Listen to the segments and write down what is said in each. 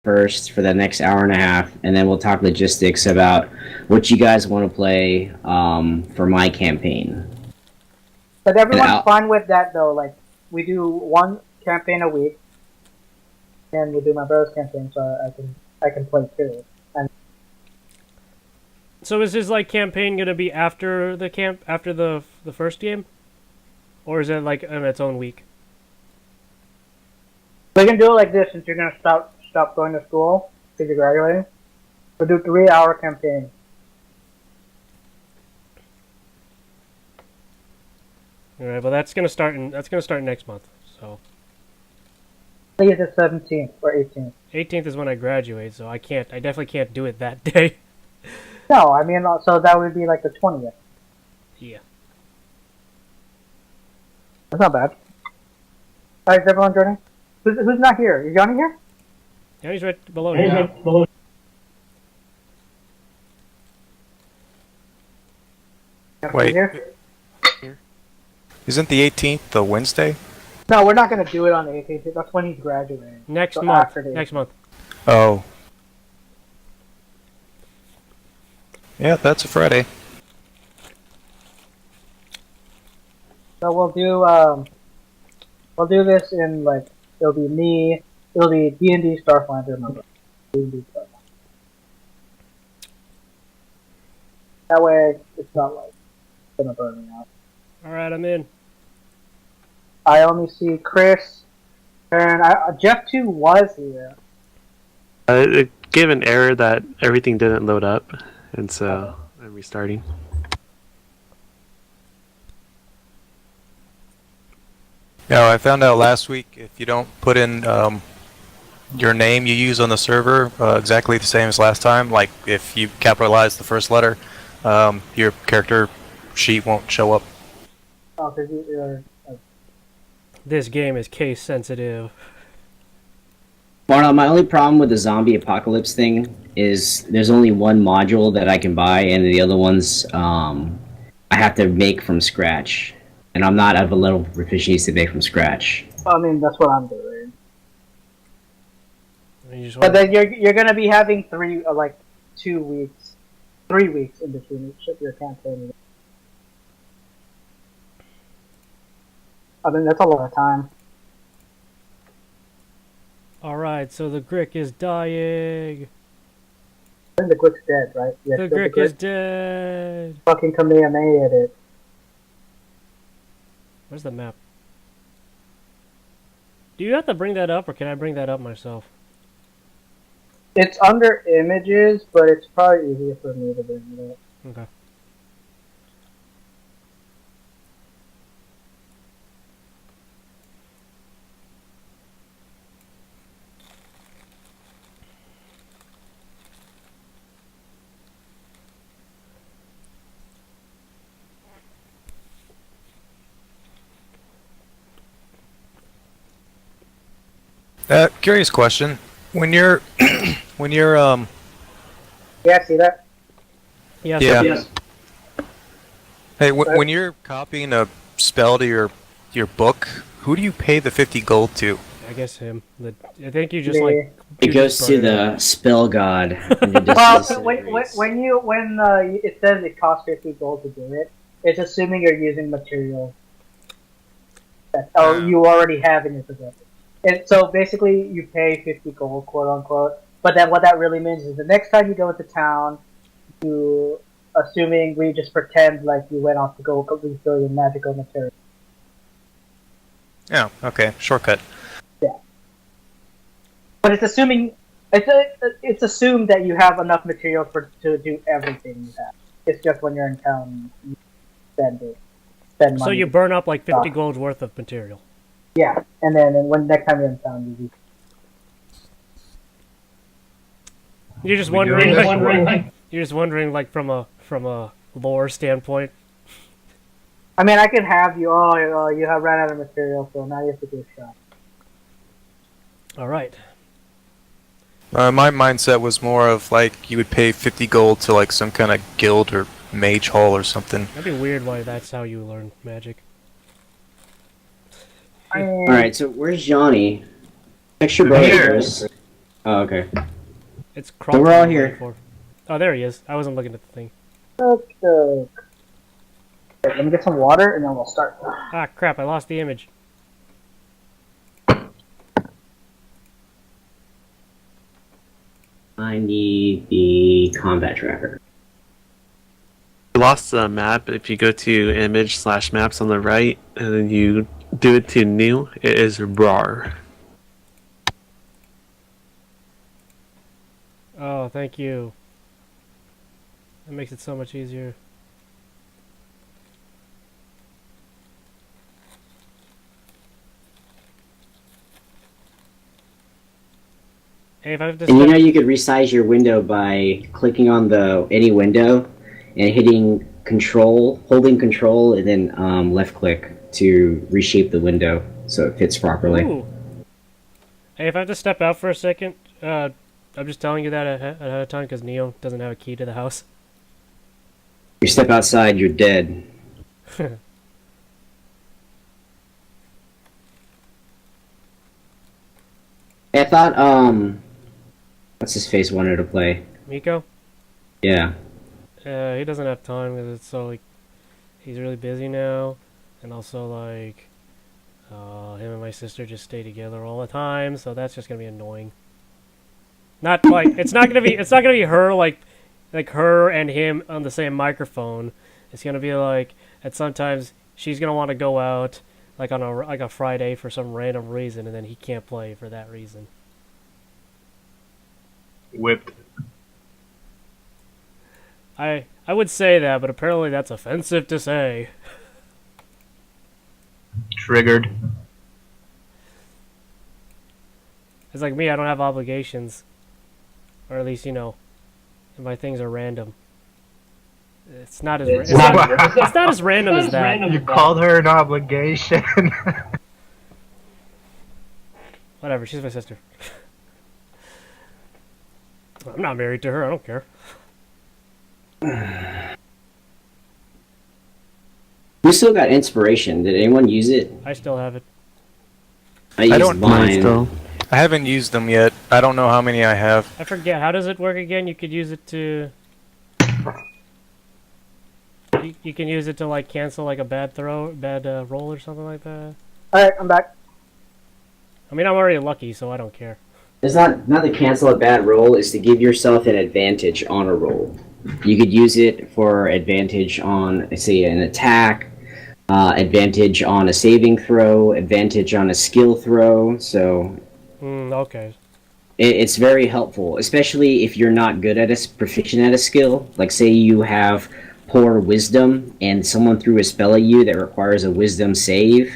first for the next hour and a half, and then we'll talk logistics about what you guys want to play for my campaign. But everyone's fine with that though. Like we do one campaign a week, and we do my brother's campaign, so I can play too. And so is his like campaign gonna be after the first game, or is it like in its own week? we can do it like this since you're gonna stop going to school because you're graduating. We'll do 3-hour campaign. All right. Well, that's gonna start next month. So. I think it's the 17th or 18th. 18th is when I graduate, so I definitely can't do it that day. No, I mean, so that would be like the 20th. Yeah. That's not bad. Alright, is everyone joining? Who's not here? Is Johnny here? Yeah, he's right below here. Wait. Here? Isn't the 18th the Wednesday? No, we're not going to do it on the 18th. That's when he's graduating. Next So month. after the- Next month. Oh. Yeah, that's a Friday. So we'll do this in like, it'll be me, it'll be D&D Starfinder number. D&D Starfinder. That way, it's not like, gonna burn me out. Alright, I'm in. I only see Chris, and Jeff 2 was here. It gave an error that everything didn't load up, and so I'm restarting. Yeah, I found out last week if you don't put in your name you use on the server exactly the same as last time, like if you capitalize the first letter, your character sheet won't show up. Oh, because you're... This game is case sensitive. Barnum, my only problem with the zombie apocalypse thing is there's only one module that I can buy, and the other ones I have to make from scratch. And I'm not at a level of proficiency to make from scratch. I mean, that's what I'm doing. But But then you're gonna be having 3 weeks in between each of your campaign. I mean, that's a lot of time. Alright, so the Grick is dying. I think the Glick's dead, right? Yeah, The still Grick is dead. fucking Kamehameha it. Where's the map? Do you have to bring that up, or can I bring that up myself? It's under images, but it's probably easier for me to bring it up. Okay. Curious question: when you're Yeah, see that? Yes. Yeah. Yes. hey, when you're copying a spell to your book, who do you pay the 50 gold to? I guess him. I think you just Yeah. like. It you goes just to burn it the spell god. And it Well, just when it says it costs 50 gold to do it, it's assuming you're using materials that you already have in your possession. And so basically, you pay 50 gold, quote unquote. But then what that really means is the next time you go into town, assuming we just pretend like you went off to go refill your magical material. Yeah, okay, shortcut. But it's assuming it's assumed that you have enough material to do everything you have. It's just when you're in town, you spend money. So you burn up like 50 gold worth of material. Yeah, and then when next time you're in town, you do. You're just wondering. You're just wondering, like from a lore standpoint. I mean, I could have you. Oh, you have run out of material, so now you have to do a shot. All right. My mindset was more of like you would pay 50 gold to like some kind of guild or mage hall or something. That'd be weird. Why that's how you learn magic. Alright, so where's Johnny? Text your brother. Oh, okay. It's So we're all here. for. Oh, there he is. I wasn't looking at the thing. Okay. Okay, let me get some water and then we'll start. Ah, crap! I lost the image. I need the combat tracker. You lost the map. If you go to image/maps on the right, and then you do it to new, it is RAR. Oh, thank you. That makes it so much easier. Hey, if I have to And you step- know you could resize your window by clicking on any window and hitting control, holding control, and then left click to reshape the window so it fits properly. Ooh. Hey, if I have to step out for a second, I'm just telling you that ahead of time because Neo doesn't have a key to the house. You step outside, you're dead. I thought what's his face wanted to play. Miko? Yeah. He doesn't have time because it's so like he's really busy now, and also like him and my sister just stay together all the time, so that's just gonna be annoying. Not like it's not gonna be her like her and him on the same microphone. It's gonna be like at sometimes she's gonna want to go out like on a Friday for some random reason, and then he can't play for that reason. Whipped. I would say that, but apparently that's offensive to say. Triggered. It's like me, I don't have obligations. Or at least, my things are random. It's not as it's not as random as that. You called her an obligation. Whatever, she's my sister. I'm not married to her, I don't care. We still got inspiration. Did anyone use it? I still have it. I used don't- mine. Still. I haven't used them yet. I don't know how many I have. I forget, how does it work again? You could use it to... You can use it to, like, cancel, like, a bad roll or something like that. Alright, I'm back. I mean, I'm already lucky, so I don't care. It's not to cancel a bad roll. It's to give yourself an advantage on a roll. You could use it for advantage on, say, an attack, advantage on a saving throw, advantage on a skill throw. So Okay. it's very helpful, especially if you're not good at proficient at a skill. Like, say you have poor wisdom and someone threw a spell at you that requires a wisdom save.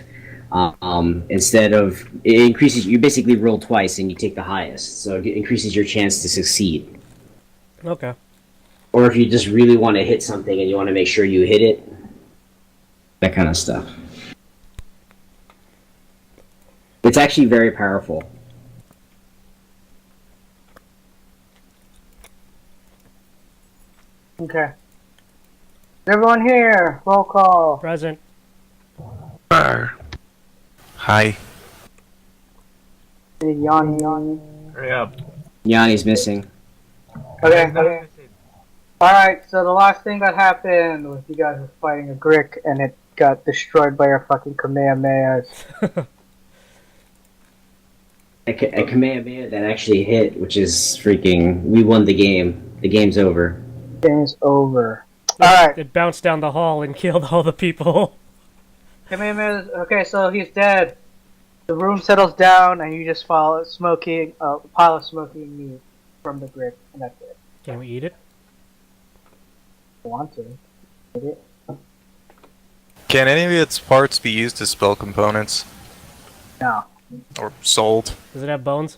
Instead of it increases, you basically roll twice and you take the highest, so it increases your chance to succeed. Okay. Or if you just really want to hit something and you want to make sure you hit it, that kind of stuff. It's actually very powerful. Okay. Everyone here, roll call. Present. RAR. Hi. Yanni. Hurry up. Yanni's missing. Okay. Alright, so the last thing that happened was you guys were fighting a Grick and it got destroyed by our fucking Kamehamehas. A Kamehameha that actually hit, which is freaking. We won the game. The game's over. Game's over. Alright, It bounced down the hall and killed all the people. Kamehamehas, okay, so he's dead. The room settles down and you just follow smoking, a pile of smoking meat from the Grick, and that's it. Can we eat it? If you want to. Eat it. Can any of its parts be used as spell components? No. Or sold? Does it have bones?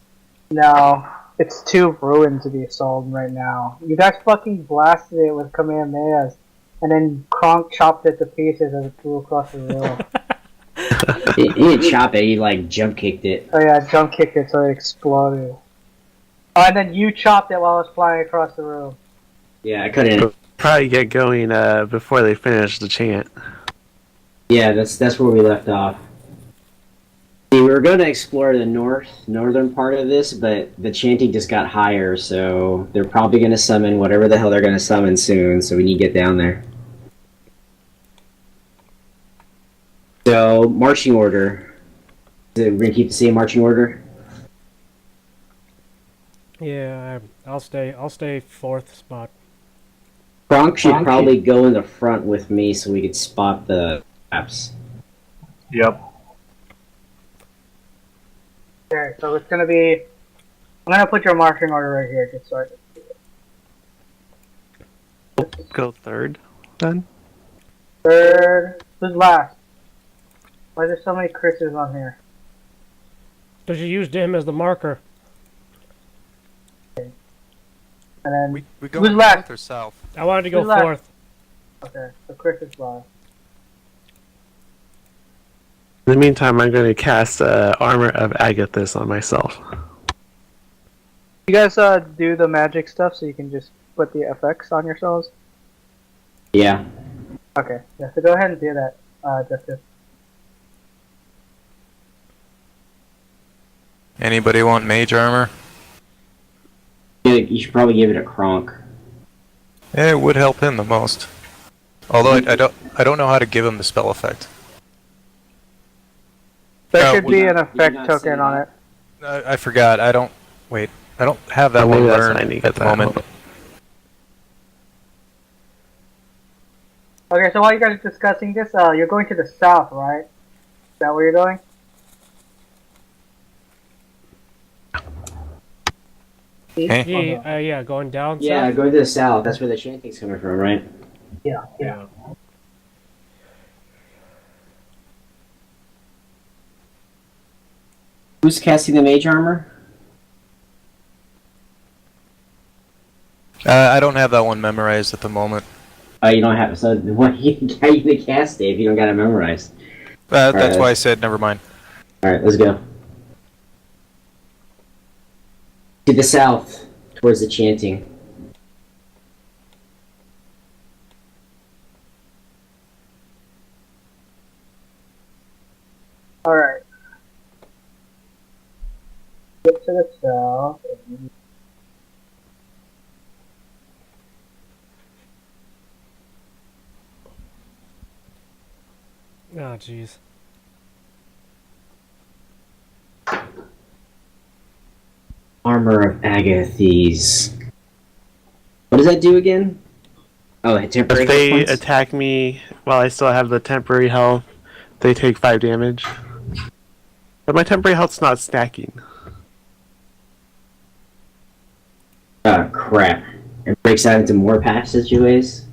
No. It's too ruined to be sold right now. You guys fucking blasted it with Kamehamehas, and then Kronk chopped it to pieces as it flew across the room. He didn't chop it. He like jump kicked it. Oh yeah, jump kicked it so it exploded. Oh, and then you chopped it while it was flying across the room. Yeah, I couldn't. Probably get going before they finish the chant. Yeah, that's where we left off. See, we were going to explore the northern part of this, but the chanting just got higher, so they're probably going to summon whatever the hell they're going to summon soon, so we need to get down there. So, marching order. We're going to keep the same marching order? Yeah, I'll stay fourth spot. Kronk should probably go in the front with me so we could spot the traps. Yep. Okay, so it's gonna be. I'm gonna put your marching order right here, just so I can see it. Go third, then. Third. Who's last? Why are there so many Chris's on here? Because you used him as the marker. And then. We go Who's north last? or south? I wanted to go Who's last? fourth. Okay, so Chris is last. In the meantime, I'm going to cast Armor of Agathis on myself. You guys do the magic stuff so you can just put the effects on yourselves? Yeah. Okay, yeah, so go ahead and do that, Justice. Anybody want mage armor? Yeah, you should probably give it a Kronk. Yeah, it would help him the most. Although I don't know how to give him the spell effect. There Oh, should well, be an you effect not say token on it. I forgot. I don't have that Oh, one maybe that's learned what I need at the that moment. one. Okay, so while you guys are discussing this, you're going to the south, right? Is that where you're going? Okay. Yeah, going down. Yeah, south. going to the south. That's where the chanting's coming from, right? Yeah. Yeah. Who's casting the mage armor? I don't have that one memorized at the moment. Oh, you don't have. So, what? How you gonna cast it if you don't got it memorized? That's Alright. why I said never mind. All right, let's go. To the south, towards the chanting. Alright. Get to the south. Oh, jeez. Armor of Agathis. What does that do again? Oh, temporary If they hit points? attack me while I still have the temporary health, they take 5 damage. But my temporary health's not stacking. Oh, crap. It breaks out into more passageways?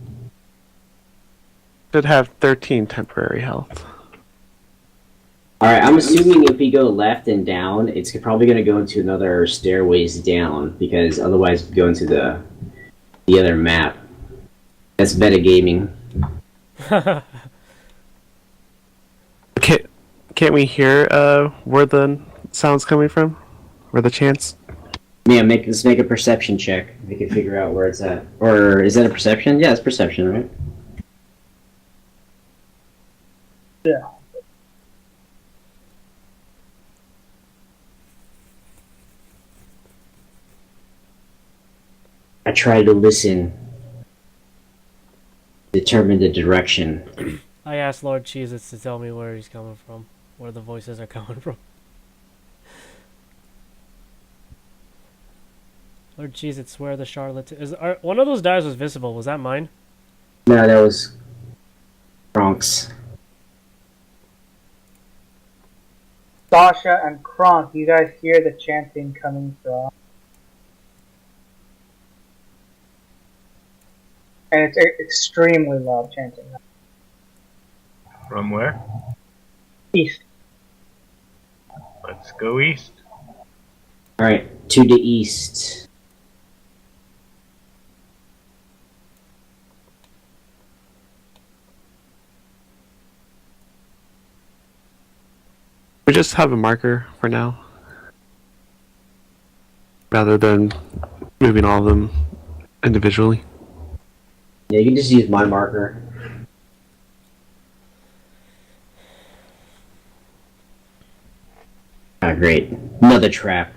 Should have 13 temporary health. Alright, I'm assuming if we go left and down, it's probably going to go into another stairways down, because otherwise we go into the other map. That's metagaming. Can't we hear where the sound's coming from? Where the chants? Yeah, let's make a perception check. We can figure out where it's at. Or is that a perception? Yeah, it's perception, right? Yeah. I try to listen. Determine the direction. I asked Lord Cheez-Its to tell me where he's coming from, where the voices are coming from. Lord Cheez-Its, where the Charlotte is. One of those dives was visible. Was that mine? No, that was Kronk's. Sasha and Kronk, you guys hear the chanting coming from. And it's extremely loud chanting. From where? East. Let's go east. Alright, to the east. We just have a marker for now. Rather than moving all of them individually. Yeah, you can just use my marker. Ah, great. Another trap.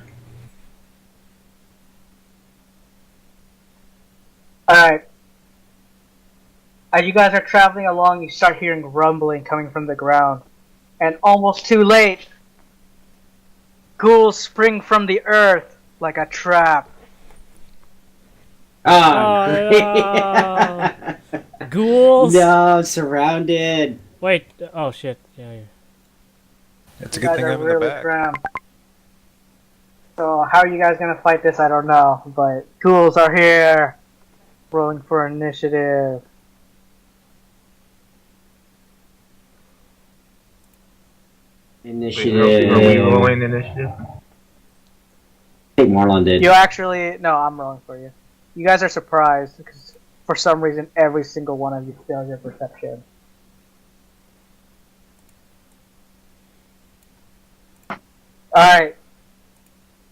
Alright. As you guys are traveling along, you start hearing rumbling coming from the ground. And almost too late, ghouls spring from the earth like a trap. Ah, Oh, great. Ghouls? No, I'm surrounded. Wait. Oh shit. Yeah. It's a You good guys thing are I'm in the really back. crammed. So how are you guys gonna fight this? I don't know. But ghouls are here. Rolling for initiative. Wait, Initiative. are we rolling initiative? I think Marlon did. You actually, no, I'm rolling for you. You guys are surprised because for some reason every single one of you fails your perception. Alright.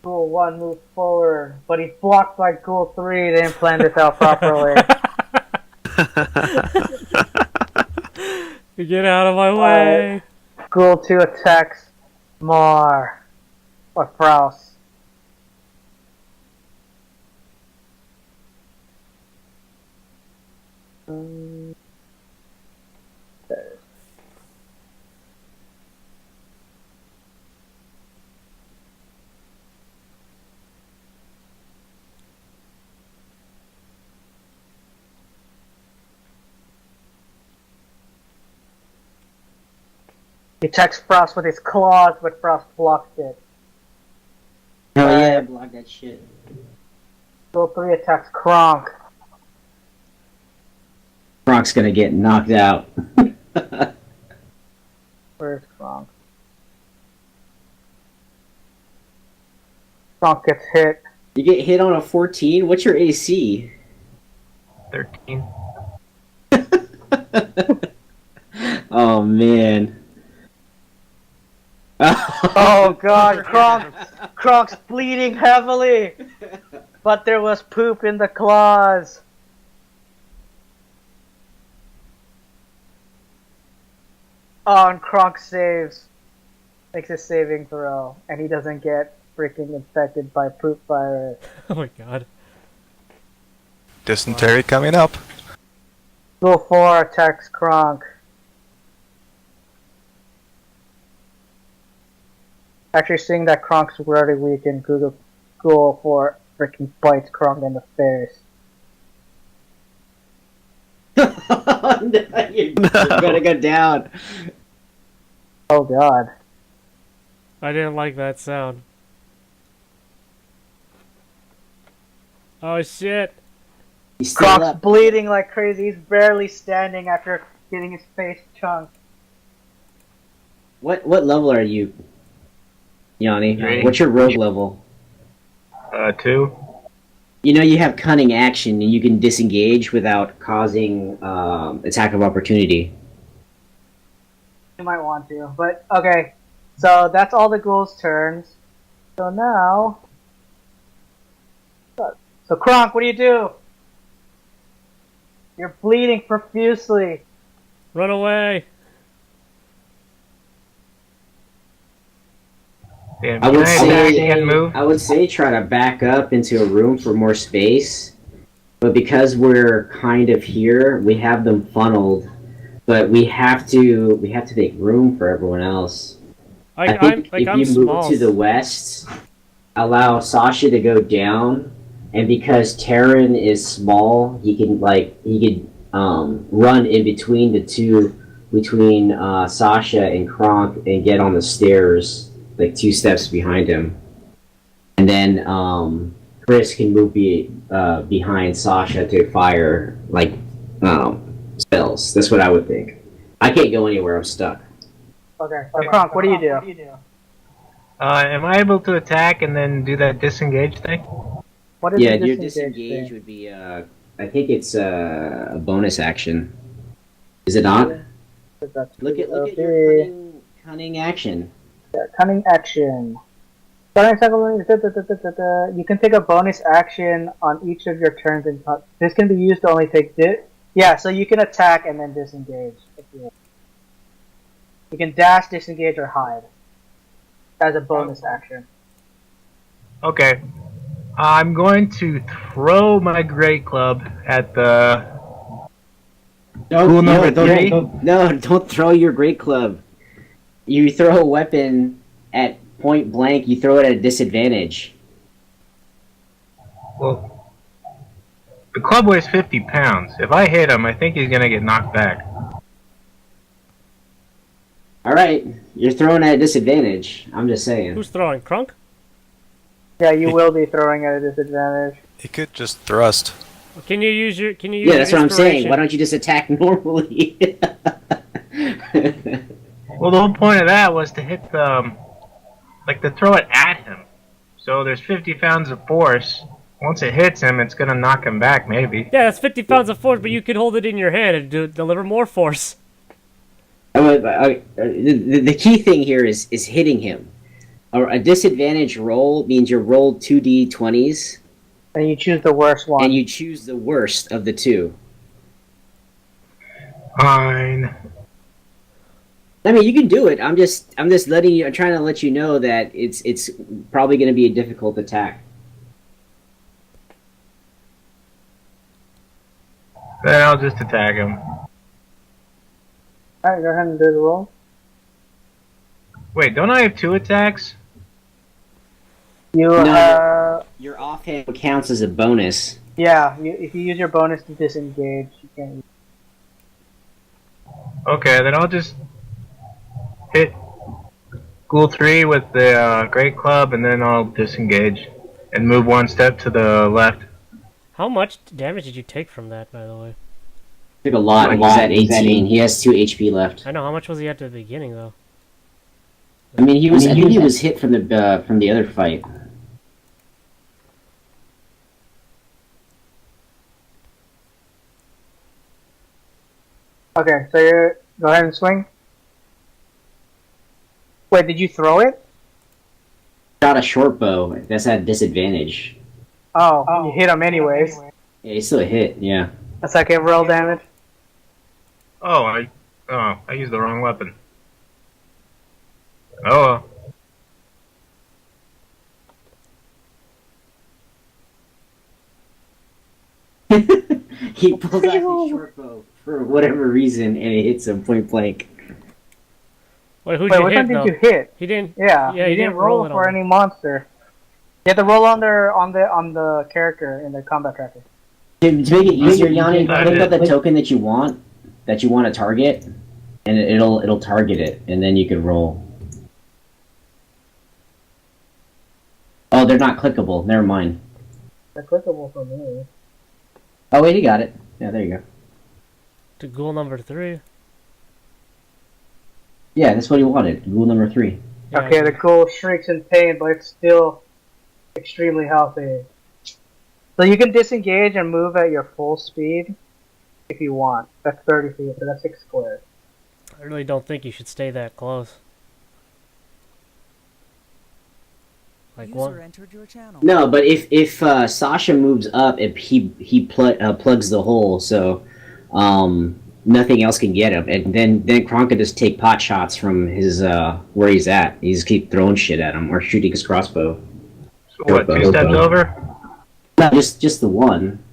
Ghoul 1 moves forward, but he's blocked by Ghoul 3. They didn't plan this out properly. Get out of my way. Ghoul 2 attacks Mar. Or Frouse. He attacks Frost with his claws, but Frost blocks it. Oh yeah, block that shit. Ghoul 3 attacks Kronk. Brock's gonna get knocked out. Where's Kronk? Kronk gets hit. You get hit on a 14? What's your AC? 13. Oh man. Oh god, Kronk's bleeding heavily! But there was poop in the claws. Oh, and Kronk saves. Makes a saving throw. And he doesn't get freaking infected by poop virus. Oh my god. Dysentery coming up. Ghoul 4 attacks Kronk. Actually, seeing that Kronk's already weak and Ghoul 4 freaking bites Kronk in the face. No, you're gonna go down. Oh god. I didn't like that sound. Oh shit. He's still Kronk's up. bleeding like crazy. He's barely standing after getting his face chunked. What level are you, Yanni? Three. What's your rogue level? 2. You know you have cunning action and you can disengage without causing attack of opportunity. You might want to, but okay. So that's all the ghouls' turns. So now, so Kronk, what do you do? You're bleeding profusely. Run away. Damn, I can would I say attack and move? I would say try to back up into a room for more space, but because we're kind of here, we have them funneled, but we have to make room for everyone else. I think if I'm you small. move to the west, allow Sasha to go down, and because Terran is small, he could run in between the two, between Sasha and Kronk, and get on the stairs like 2 steps behind him, and then Chris can move behind Sasha to fire like spells. That's what I would think. I can't go anywhere. I'm stuck. Okay. So Kronk, what do you do? Am I able to attack and then do that disengage thing? What is Yeah, the your disengage disengage thing? would be I think it's a bonus action. Is it not? That's Look at okay. your cunning action. Cunning action. Starting cycle, you can take a bonus action on each of your turns. This can be used to only take yeah, so you can attack and then disengage. If you can dash, disengage, or hide. as a bonus action. Okay. I'm going to throw my great club at the. Rule number three? Don't throw your great club. You throw a weapon at point blank, you throw it at a disadvantage. Well, the club weighs 50 pounds. If I hit him, I think he's gonna get knocked back. Alright, you're throwing at a disadvantage. I'm just saying. Who's throwing? Crunk? Yeah, you will be throwing at a disadvantage. He could just thrust. Can you use your? Can you use? Yeah, that's what I'm saying. inspiration? Why don't you just attack normally? Well, the whole point of that was to hit the, like, to throw it at him. So there's 50 pounds of force. Once it hits him, it's gonna knock him back, maybe. Yeah, that's 50 pounds of force, but you could hold it in your hand and deliver more force. The key thing here is hitting him. A disadvantage roll means you roll 2d20s, And you choose the worst one. and you choose the worst of the two. Fine. I mean, you can do it. I'm just letting you. I'm trying to let you know that it's probably going to be a difficult attack. Then I'll just attack him. Alright, go ahead and do the roll. Wait, don't I have 2 attacks? You No. Your offhand counts as a bonus. yeah. If you use your bonus to disengage, you can. Okay, then I'll just hit Ghoul 3 with the Great Club, and then I'll disengage and move 1 step to the left. How much damage did you take from that, by the way? Took a lot. He's at 18. He has 2 HP left. I know. How much was he at the beginning, though? I mean, I think he was hit from the other fight. Okay, so you go ahead and swing. Wait, did you throw it? Shot a short bow. That's at disadvantage. Oh, you hit him anyways. Yeah, he's still a hit. Yeah. That's okay. Roll damage. Oh, I used the wrong weapon. Oh well. He pulls out his short bow for whatever reason, and it hits him point blank. Wait, who'd Wait, you what hit, time though? did you hit? He didn't. Yeah, Yeah, you he didn't didn't roll roll it for on any monster. You have to roll on the character in the combat tracker. To make it easier, Yanni, I click did. on the token that you want to target, and it'll target it, and then you can roll. Oh, they're not clickable. Never mind. They're clickable for me. Oh wait, he got it. Yeah, there you go. To ghoul number 3. Yeah, that's what he wanted. Rule number 3. Yeah, Okay, the ghoul shrieks in pain, but it's still extremely healthy. So you can disengage and move at your full speed if you want. That's 30 feet, so that's 6 squares. I really don't think you should stay that close. Like User one. entered your channel. No, but if Sasha moves up, he plugs the hole, so nothing else can get him, and then Kronk can just take pot shots from his where he's at. He just keep throwing shit at him or shooting his crossbow. So what? 2 steps over? No, just the one.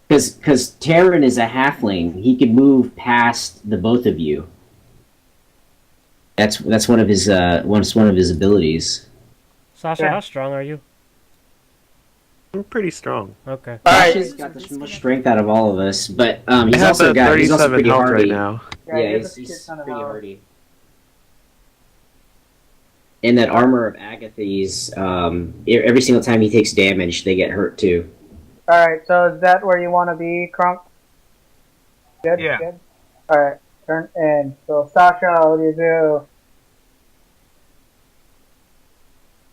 Because Terran is a halfling, he can move past the both of you. That's one of his one of his abilities. Sasha, Yeah. how strong are you? I'm pretty strong. Okay. Alright. Sasha's got the most strength out of all of us, but I he's have also a he's also 37 pretty health hardy. right now. Yeah, he has he's a shit pretty ton of health. hardy. And that armor of Agatha's, every single time he takes damage, they get hurt too. Alright, so is that where you want to be, Kronk? Good? Yeah. Good? Alright, turn in. So, Sasha, what do you do?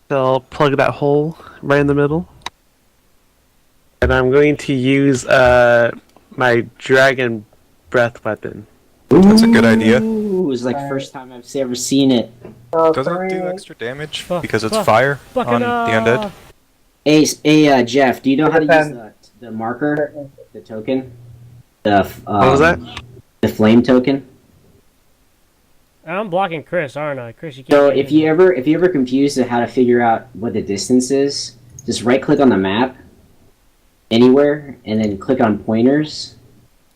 So I'll plug that hole right in the middle. And I'm going to use my dragon breath weapon. That's a good idea. Ooh, it's like Alright. first time I've ever seen it. So, Does it 3, do extra damage Fuck, because it's fuck, fire fucking, on the undead? Hey, Jeff, do you know how to use Depends. the marker, the token? The What was that? The flame token? I'm blocking Chris, aren't I? Chris, you can't. So get if in you there. ever confused at how to figure out what the distance is, just right click on the map anywhere and then click on pointers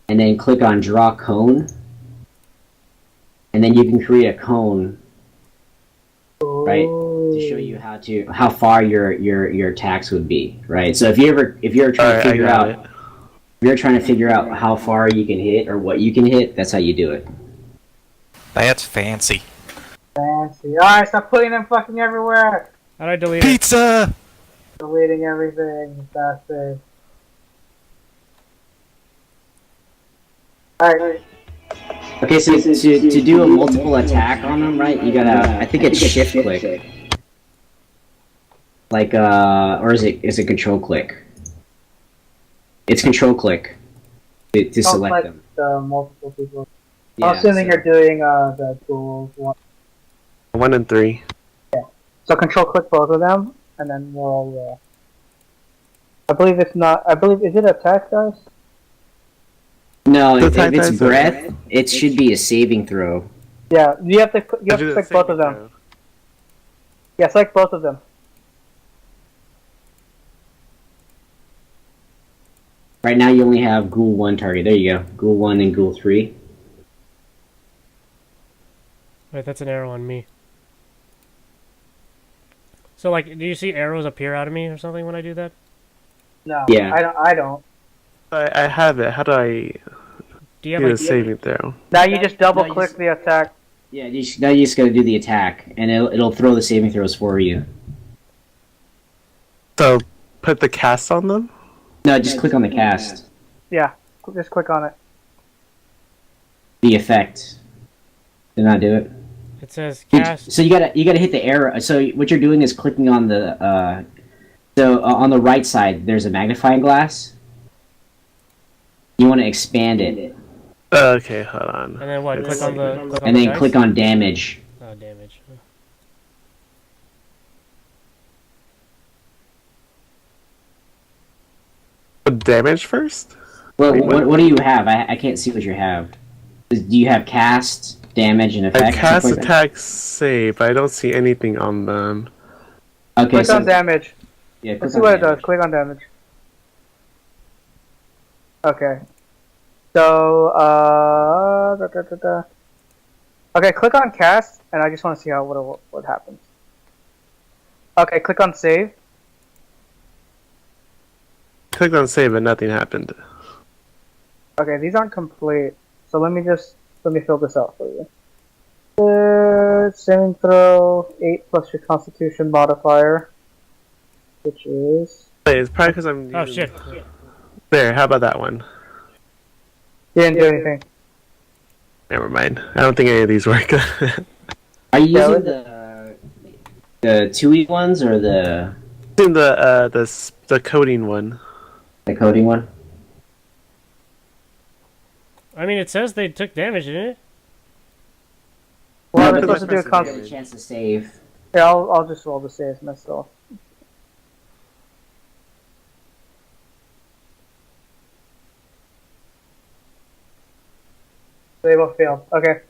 and then click on draw cone. And then you can create a cone, right, to show you how far your attacks would be, right? So if you're trying to figure out if you're trying to figure out how far you can hit or what you can hit, that's how you do it. That's fancy. Fancy. Alright, stop putting them fucking everywhere. How'd I delete it? Pizza! Deleting everything. That's it. Alright. Okay, so to do a multiple attack on them, right? You gotta, I think it's shift click, like or is it control click? It's control click to select them. The multiple people. Yeah, I'm assuming you're doing the dual one. 1 and 3. So control click both of them, and then we'll. I believe it's not. I believe is it attack dice? No, if attack it's dice, breath, it should be a saving throw. Yeah, you have to select both of them. Yeah, select both of them. Right now, you only have Ghoul 1 target. There you go, Ghoul 1 and Ghoul 3. Wait, that's an arrow on me. So, like, do you see arrows appear out of me or something when I do that? No, Yeah. I don't. I have it. How do I Do you have do a like? saving throw? Now you just double No, you click just- the attack. Yeah, now you just gotta do the attack, and it'll throw the saving throws for you. So, put the cast on them? No, just click on the cast. Yeah, just click on it. The effect. Did not do it. It says cast. So you gotta hit the arrow. So what you're doing is clicking on the on the right side there's a magnifying glass. You want to expand it, Okay, hold on. And then what? Click on the. Click on and the then dice? click on damage. Oh, damage. Damage first? Well, Wait, what do you have? I can't see what you have. Do you have cast, damage, and I effect? cast, Something like attack, save, but I don't see anything on them. that? Okay, Click so on damage. yeah, click Let's see on what it does. damage. Click on damage. Okay. So, Okay, click on cast, and I just want to see what happens. Okay, click on save. Clicked on save, but nothing happened. Okay, these aren't complete. So let me fill this out for you. Saving throw 8 plus your Constitution modifier, which is Wait, it's probably because I'm. Oh using- shit! There, how about that one? you didn't do anything. Never mind. I don't think any of these work. Are you Yeah, using the 2E ones or the In the coding one. coding one? I mean, it says they took damage, didn't it? Well, No, I'm but supposed to do a there's Constitution. a chance to save. Yeah, I'll just roll the saves myself. They both failed. Okay.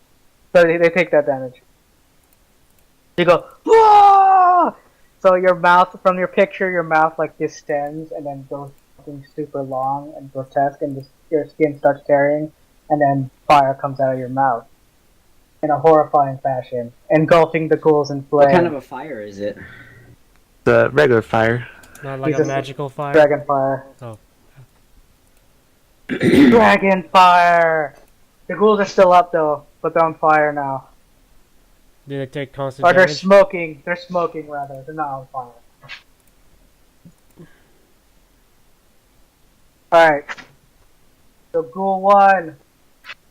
So they take that damage. You go, "Whoa!" So your mouth, from your picture, your mouth like distends and then goes something super long and grotesque, and your skin starts tearing, and then fire comes out of your mouth in a horrifying fashion, engulfing the ghouls in What flames. kind of a fire is it? The regular fire. Not like He's a a magical fire. Dragon fire. Oh. Dragon fire! The ghouls are still up though, but they're on fire now. Did it take constant Or they're damage? smoking. They're smoking rather. They're not on fire. Alright. So Ghoul 1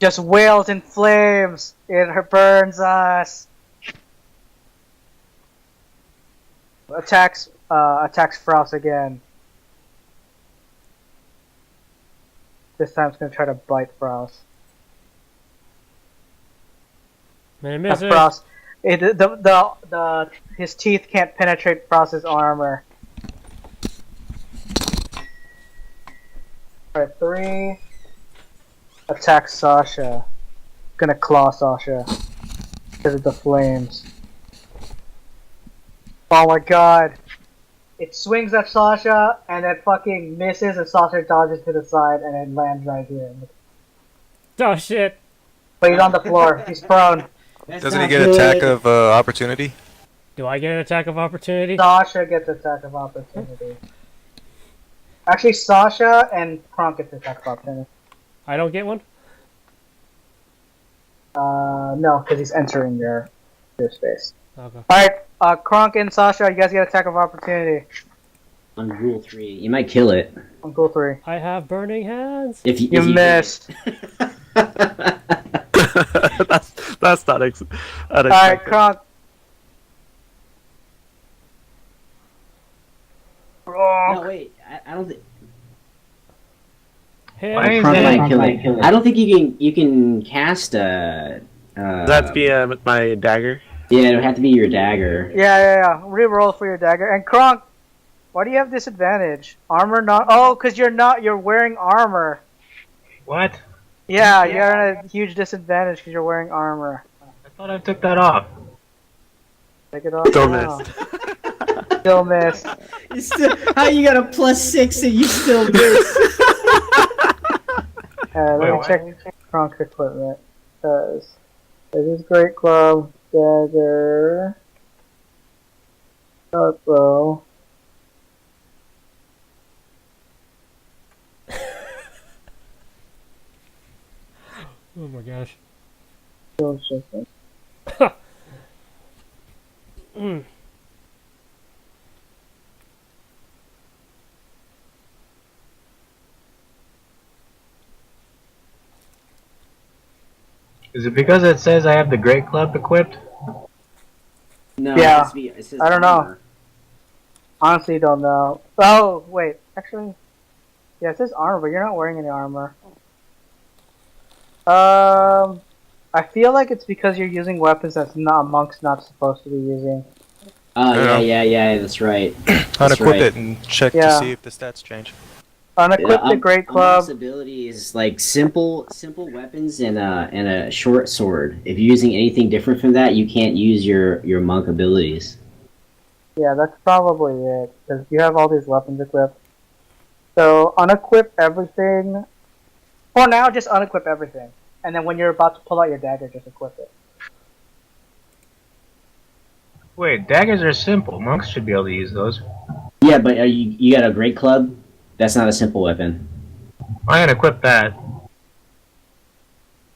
just wails in flames. It burns us. Attacks Frost again. This time it's gonna try to bite Frost. And it misses. Frost. His teeth can't penetrate Frost's armor. Alright, 3. Attack Sasha. Gonna claw Sasha. because of the flames. Oh my god. It swings at Sasha, and then fucking misses, and Sasha dodges to the side, and then lands right here. Oh shit! But he's on the floor. He's prone. Doesn't he get attack of opportunity? Do I get an attack of opportunity? Sasha gets attack of opportunity. Actually, Sasha and Kronk get attack of opportunity. I don't get one? No, because he's entering your space. Okay. Alright, Kronk and Sasha, you guys get attack of opportunity. On rule 3, you might kill it. On goal 3. I have burning hands! If You if missed. That's not Alright, unexpected. Kronk. No, wait. I don't think. Hit! Why is Kronk that- might kill it. I don't think you can cast a. Does that be my dagger? Yeah, it would have to be your dagger. Yeah. Reroll for your dagger. And Kronk, why do you have disadvantage? Armor not. Oh, because you're wearing armor. What? Yeah, you're at a huge disadvantage because you're wearing armor. I thought I took that off. Take it off. Still now. missed. Still missed. You still, how you got a +6 and you still miss? Let Wait, me what? check Kronk's equipment. Because this is great club, dagger, short bow. Oh my gosh. Shield shifting. Is it because it says I have the Great Club equipped? No, Yeah. it has to be, it says I don't know. armor. Honestly, don't know. Oh, wait. Actually, yeah, it says armor, but you're not wearing any armor. I feel like it's because you're using weapons that's not monk's not supposed to be using. Oh, Yeah. yeah, that's right. Unequip right. it and check Yeah. to see if the stats change. Unequip the Great Club. Amongst ability is like simple weapons and a short sword. If you're using anything different from that, you can't use your monk abilities. Yeah, that's probably it. Because you have all these weapons equipped. So, unequip everything. For now, just unequip everything. And then when you're about to pull out your dagger, just equip it. Wait, daggers are simple. Monks should be able to use those. Yeah, but you got a great club? That's not a simple weapon. I unequip that.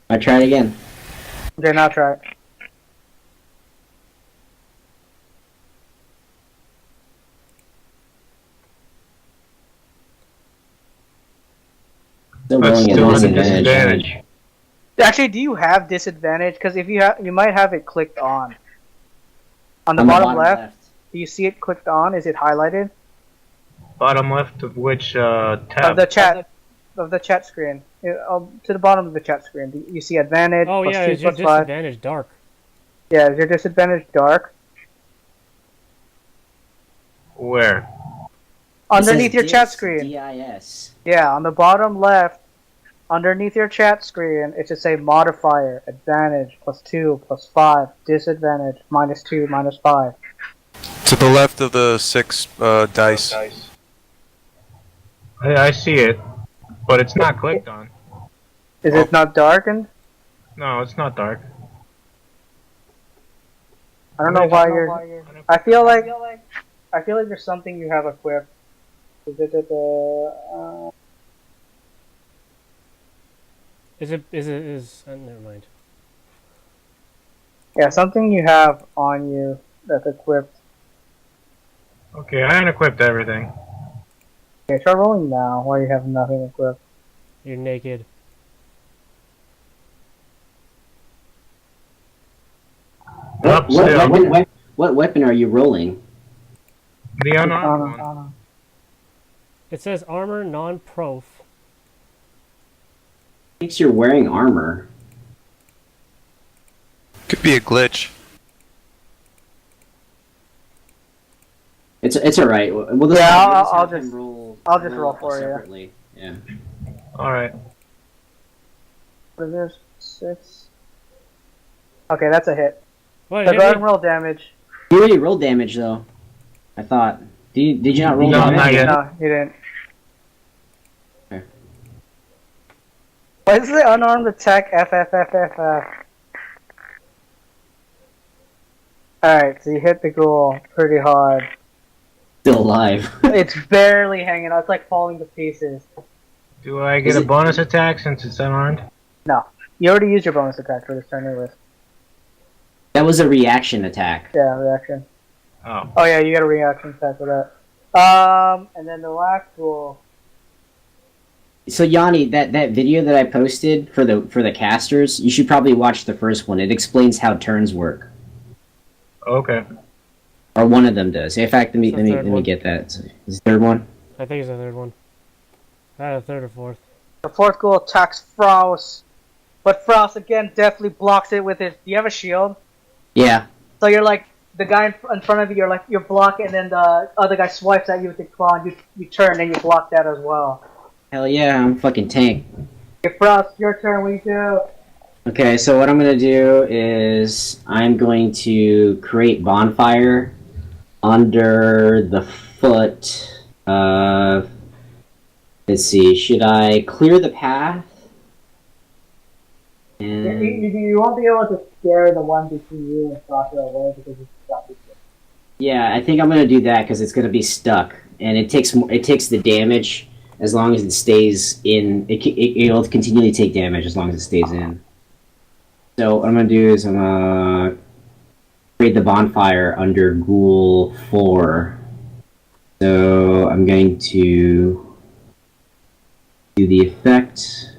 I try it again. Okay, now try it. Still That's rolling at still a at a disadvantage. disadvantage. Actually, do you have disadvantage? Because if you have, you might have it clicked on. On the On bottom left, do you see it clicked on? Is it highlighted? Bottom left of which Of tab? the chat screen. To the bottom of the chat screen. Do you see advantage? Oh plus yeah, 2, is your plus 5? disadvantage dark? Yeah, is your disadvantage dark? Where? Underneath It your says chat dis, screen. DIS. Yeah, on the bottom left, underneath your chat screen, it should say modifier, advantage, +2, +5, disadvantage, -2, -5. To the left of the 6 dice. I see it, but it's not clicked on. Is it not darkened? No, it's not dark. I don't know why you're. I feel like there's something you have equipped. Is it never mind. yeah, something you have on you that's equipped. Okay, I unequipped everything. Okay, try rolling now while you have nothing equipped. You're naked. Up still. What weapon are you rolling? The unarmed one. Anna. It says armor non-prof. Thinks you're wearing armor. Could be a glitch. It's alright. Well, Yeah, I'll I'll just roll for you. separately. Yeah. Alright. What is this? 6. Okay, that's a hit. What? So Hit go ahead me? and roll damage. You already rolled damage though. I thought. Did you not roll No, damage? not yet. No, you didn't. Okay. What is the unarmed attack? FFFFF. Alright, so you hit the ghoul pretty hard. Still alive. It's barely hanging out. It's like falling to pieces. Do I get Is a it- bonus attack since it's unarmed? No. You already used your bonus attack for this turn anyways. That was a reaction attack. Yeah, reaction. Oh. Oh yeah, you got a reaction attack for that. And then the last ghoul. So Yanni, that video that I posted for the casters, you should probably watch the first one. It explains how turns work. Okay. Or one of them does. In fact, let It's the me third let me one. get that. Is the third one? I think it's the third one. I had a third or fourth. The fourth ghoul attacks Frost. But Frost again definitely blocks it with his. Do you have a shield? Yeah. So you're like the guy in front of you. You're blocking, and then the other guy swipes at you with the claw, and you turn and you block that as well. Hell yeah, I'm fucking tank. Okay, Frost, your turn. What do you do? Okay, so what I'm gonna do is I'm going to create bonfire under the foot of. Let's see. Should I clear the path? And You won't be able to scare the one between you and Sasha away because it's stuck. yeah, I think I'm gonna do that because it's gonna be stuck, and it takes the damage as long as it stays in. It'll continually take damage as long as it stays in. So what I'm gonna do is I'm gonna create the bonfire under Ghoul 4. So I'm going to do the effect,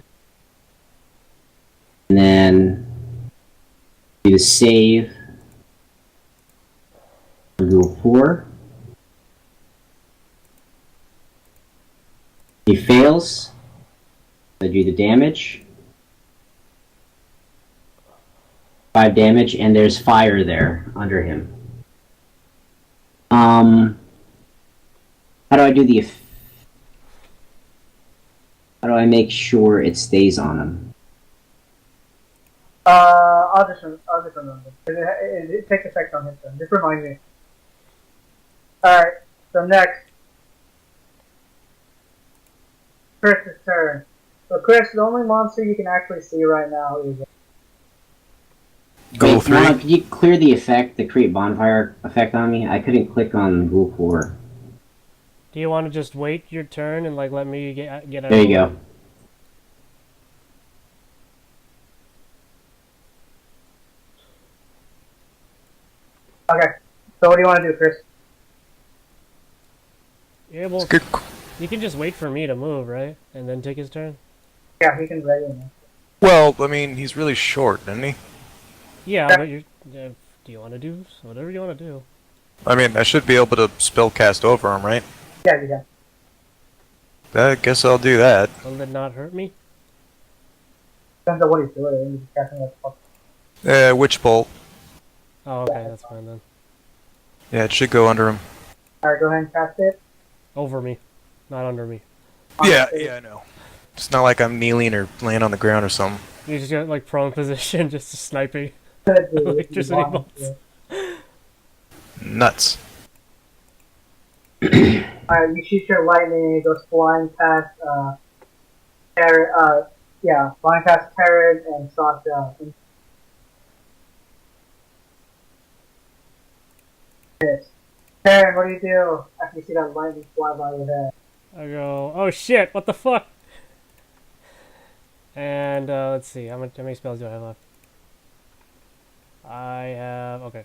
and then do the save for Ghoul 4. He fails. I do the damage. 5 damage, and there's fire there under him. How do I do the? How do I make sure it stays on him? I'll just remember. It takes effect on his turn. Just remind me. Alright, so next. Chris's turn. So Chris, the only monster you can actually see right now is Ghoul Wait, 3. Mona, could you clear the effect, the create bonfire effect on me? I couldn't click on Ghoul 4. Do you want to just wait your turn and like let me get out? There of the you way? go. Okay. So what do you want to do, Chris? Yeah, well, Good. you can just wait for me to move, right? And then take his turn. Yeah, he can ready now. Well, I mean, he's really short, isn't he? Yeah, Yeah. but you're. Do you want to do whatever you want to do? I mean, I should be able to spell cast over him, right? Yeah, you can. I guess I'll do that. Will it not hurt me? Depends on what he's doing. He's casting like fuck. Witch bolt. Oh, okay, that's fine then. Yeah, it should go under him. Alright, go ahead and cast it. Over me, not under me. Yeah, I know. It's not like I'm kneeling or laying on the ground or something. You just got like prone position, just sniping. Good, dude. Electricity You want bolts. to. Nuts. Alright, you shoot your lightning, it goes flying past, Taryn, flying past Taryn and Sasha. Yes. Taryn, what do you do after you see that lightning fly by your head? I go, oh shit, what the fuck? And let's see, how many spells do I have left? I have, okay.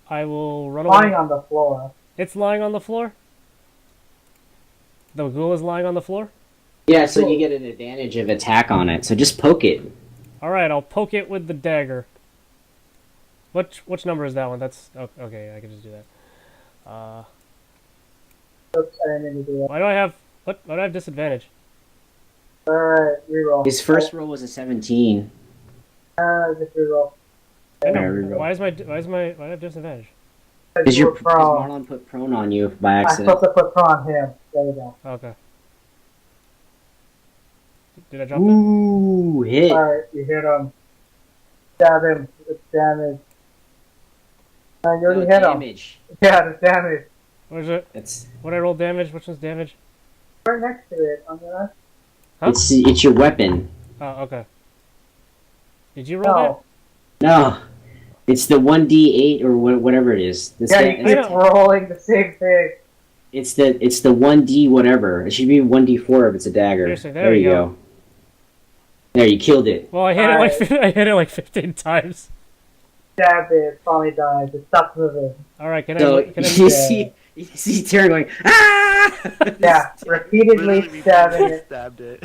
I will run away. Lying on the floor. It's lying on the floor? The ghoul is lying on the floor? Yeah, so you get an advantage of attack on it. So just poke it. Alright, I'll poke it with the dagger. Which number is that one? That's, okay, I can just do that. Oops, I didn't mean to do that. Why do I have, why do I have disadvantage? Alright, reroll. His first roll was a 17. Just reroll. I know, Yeah, reroll. why do I have disadvantage? Because you were prone. Marlon put prone on you by I'm accident. supposed to put prone on him. There you go. Okay. Did I drop it? Ooh, hit. Alright, you hit him. Stab him with damage. You No, already hit him. damage. Yeah, the damage. What is it? That's What I roll damage? Which one's damage? Right next to it on the left. Huh? it's your weapon. Oh, okay. Did you roll No. No, it's the 1d8 or whatever it is. Yeah, you keep rolling the same thing. It's the 1d whatever. It should be 1d4 if it's a dagger. Seriously, there you go. There, you killed it. that? Well, I hit it like I hit it like 15 times. Stab it, finally dies. It stops moving. All right, can So I? Can you I? see Tyrion going ah. Yeah, repeatedly stabbing it. Stabbed it.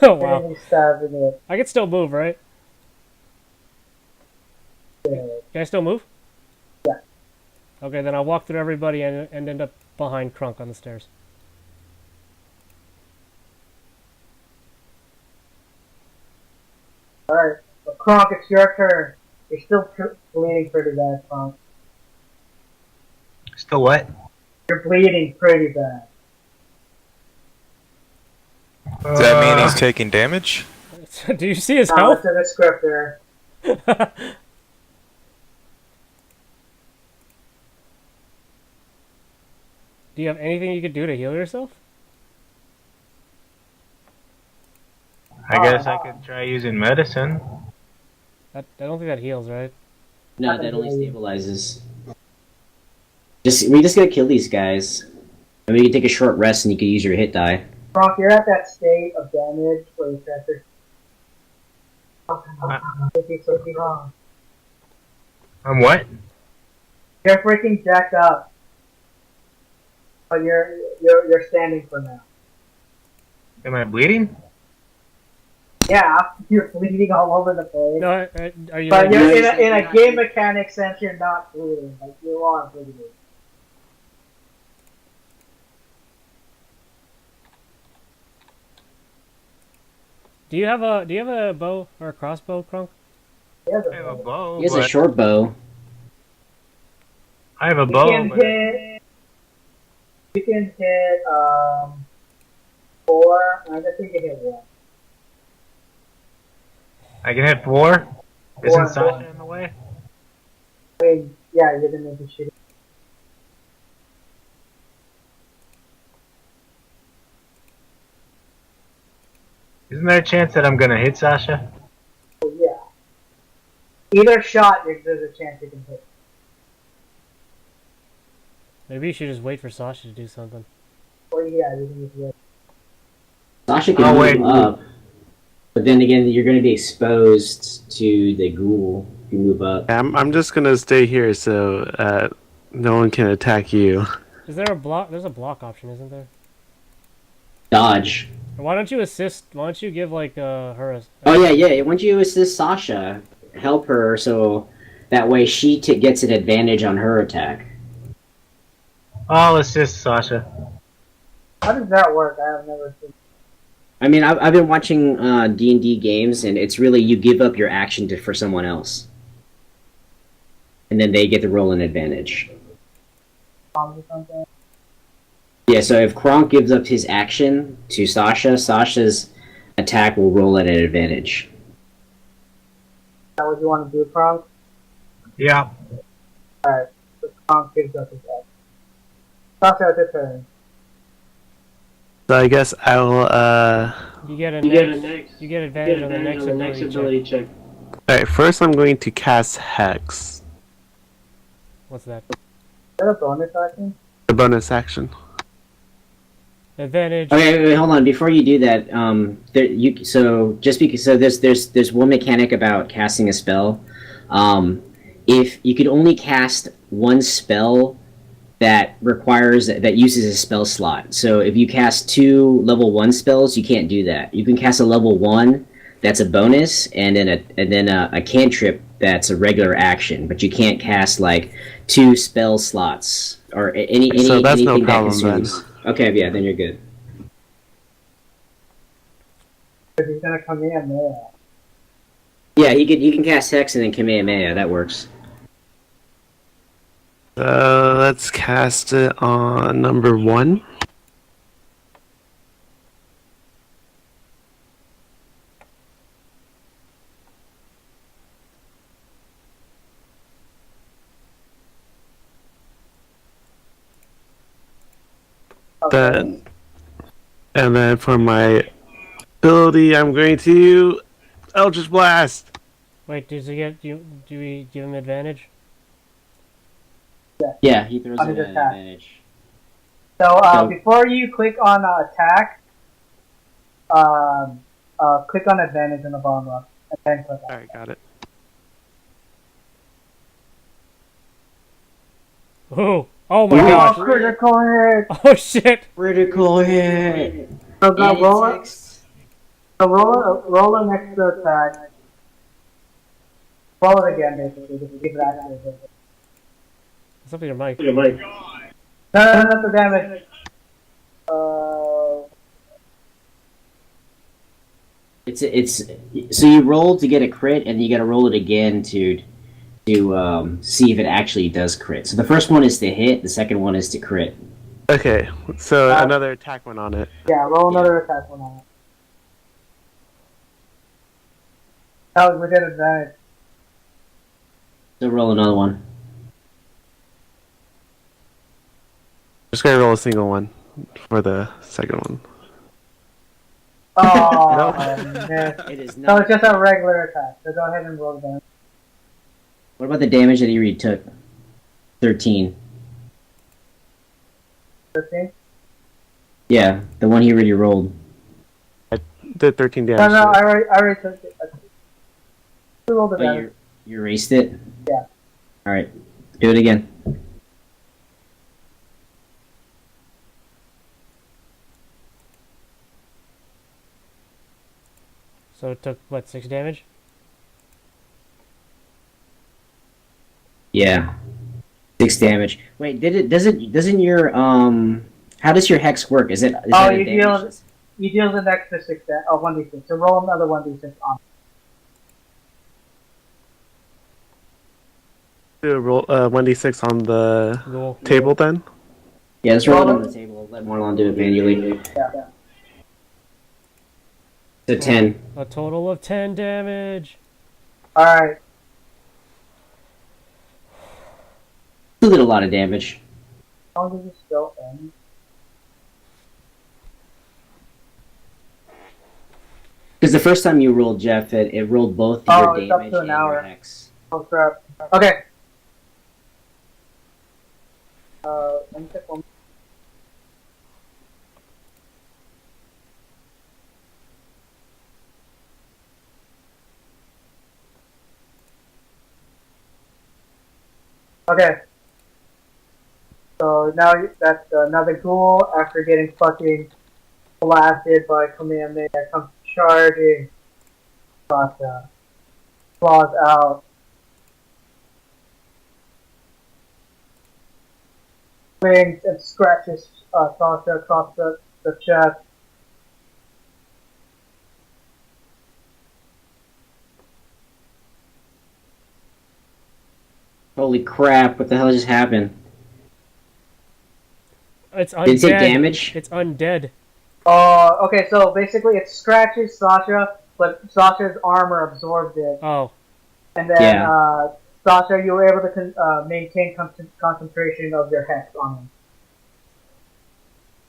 Oh wow! Repeatedly stabbing it. I can still move, right? Yeah. Can I still move? Yeah. Okay, then I'll walk through everybody and end up behind Crunk on the stairs. Alright, so Kronk, it's your turn. You're still bleeding pretty bad, Kronk. Still what? You're bleeding pretty bad. Does that mean he's taking damage? Do you see his No, health? it's in the script there. Do you have anything you could do to heal yourself? I guess I could try using medicine. I don't think that heals, right? No, that only stabilizes. We just gotta kill these guys. And we can take a short rest and you can use your hit die. Kronk, you're at that state of damage where you have to... It's so wrong. I'm what? You're freaking jacked up. But you're standing for now. Am I bleeding? Yeah, you're bleeding all over the place. No, are you? But like- you're in a game mechanic sense, you're not bleeding. Like, you are bleeding. Do you have a bow or a crossbow, Crunk? Yeah, I have a bow. He has a but- short bow. I have a You bow. can But hit... You can hit, 4. I just think you hit 1. I can hit 4. Isn't Four. Sasha in the way? I mean, yeah, you're gonna be shooting. Isn't there a chance that I'm gonna hit Sasha? So, yeah. Either shot, there's a chance you can hit. Maybe you should just wait for Sasha to do something. Or yeah, you can use it. Sasha can Oh, move wait. up. But then again, you're gonna be exposed to the ghoul if you move up. I'm just gonna stay here so no one can attack you. Is there a block? There's a block option, isn't there? Dodge. Why don't you assist? Why don't you give like her a? Oh yeah. Once you assist Sasha, help her so that way she gets an advantage on her attack. I'll assist Sasha. How does that work? I have never seen. I mean, I've been watching D&D games, and it's really you give up your action for someone else, and then they get to roll an advantage. Bombs or something. Yeah, so if Kronk gives up his action to Sasha, Sasha's attack will roll at an advantage. Is that what you want to do, Kronk? Yeah. Alright, so Kronk gives up his action. Sasha, it's your turn. So I guess I'll You get a You next. get a next. You get advantage on the next ability check. check. Alright, first I'm going to cast Hex. What's that? Is that a bonus action? The bonus action. Advantage. Okay, wait, hold on. Before you do that, there's one mechanic about casting a spell. If you could only cast one spell that uses a spell slot. So if you cast 2 level 1 spells, you can't do that. You can cast a level 1 that's a bonus, and then a cantrip that's a regular action, but you can't cast like 2 spell slots or any So that's no anything that problem then. consumes. Okay, yeah, then you're good. Because he's gonna come in there. Yeah, he can cast Hex and then Kamehameha. That works. Let's cast it on number 1. Then, and then for my ability, I'm going to Eldritch Blast. Wait, does he get do we give him advantage? Yeah, he throws On it his at attack. advantage. So before you click on attack, click on advantage in the bottom left, and then click on. Alright, got it. Oh my Ooh. gosh! Critical hit! Oh shit! Critical hit. So go And roll it it. takes- So roll an extra attack. Roll it again, basically. Just give it accuracy. What's up with your mic? No, that's the damage. It's so you roll to get a crit, and you got to roll it again to see if it actually does crit. So the first one is to hit, the second one is to crit. Okay, so another attack went on it. Yeah, roll another attack one on it. That was within advantage. So roll another one. Just gonna roll a single one for the second one. Oh, Nope. man. It is So not. it's just a regular attack. So go ahead and roll the damage. What about the damage that he already took? 13. 13? Yeah, the one he already rolled. Did 13 damage. No, to I it. already took it. You rolled the Oh, damage. you erased it? Yeah. Alright, do it again. So it took what, 6 damage? Yeah. 6 damage. Wait, doesn't your how does your hex work? Is that a you damage? You deal an extra 6 1d6. So roll another 1d6 on. Do a roll 1d6 on the Cool. table then. Yeah, let's roll it on the table. Let Marlon do it manually. Yeah. So 10. A total of 10 damage. Alright. Still did a lot of damage. How long does this go end? Because the first time you rolled, Jeff, it rolled both Oh, your it's up damage to an and your hour. hex. Oh crap. Okay. Let me check one. Okay. So now that's another ghoul after getting fucking blasted by Kamehameha comes charging. Sasha. Claws out. Wings and scratches Sasha across the chest. Holy crap, what the hell just happened? It's undead. Did it take damage? It's undead. Okay, so basically it scratches Sasha, but Sasha's armor absorbed it. Oh. And then, Yeah. Sasha, you were able to maintain concentration of your hex on him.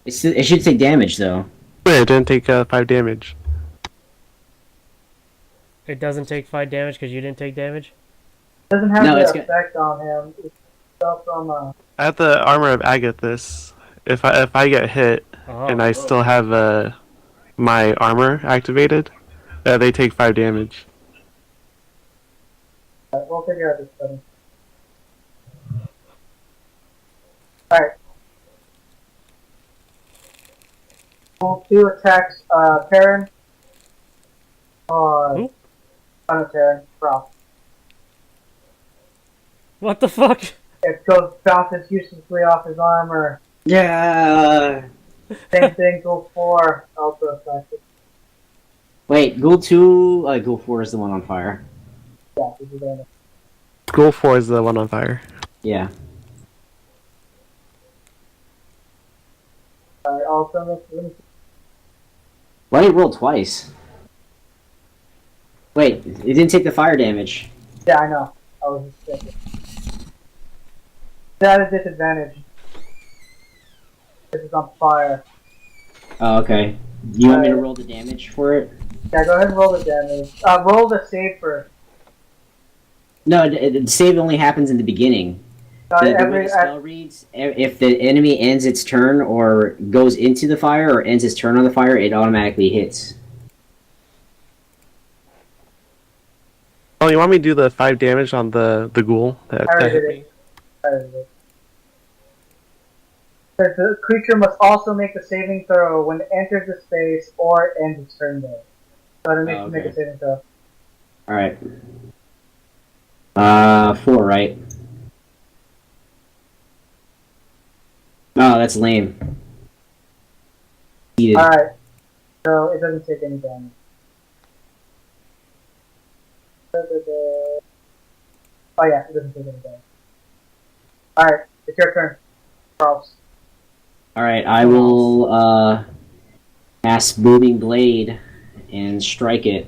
It should take damage, though. Wait, it didn't take 5 damage. It doesn't take 5 damage because you didn't take damage? Doesn't have No, it's the good. effect on him. It's stuff from, I have the armor of Agathis. If I get hit Oh. and I still have my armor activated, they take 5 damage. we'll figure out this better. Alright. Roll 2 attacks, Terran. Who? On Terran, Ralph. What the fuck? It bounces uselessly off his armor. Yeah. Same thing, Ghoul 4, also effective. Wait, Ghoul 2, Ghoul 4 is the one on fire. Yeah, this is damage. Ghoul 4 is the one on fire. Yeah. Alright, also, let me see. Why did it roll twice? Wait, it didn't take the fire damage. Yeah, I know. I was just checking. That is disadvantage. This is on fire. Oh, okay. You want me to roll the damage for it? Yeah, go ahead and roll the damage. Roll the save first. No, the save only happens in the beginning. The way the spell reads, if the enemy ends its turn or goes into the fire or ends its turn on the fire, it automatically hits. Oh, you want me to do the 5 damage on the ghoul? I already did it. Says the creature must also make a saving throw when it enters the space or ends its turn there. So it needs to make a saving throw. Alright. 4, right? Oh, that's lame. Alright. So it doesn't take any damage. Oh yeah, it doesn't take any damage. Alright, it's your turn, Charles. Alright, I will, cast Booming Blade and strike it.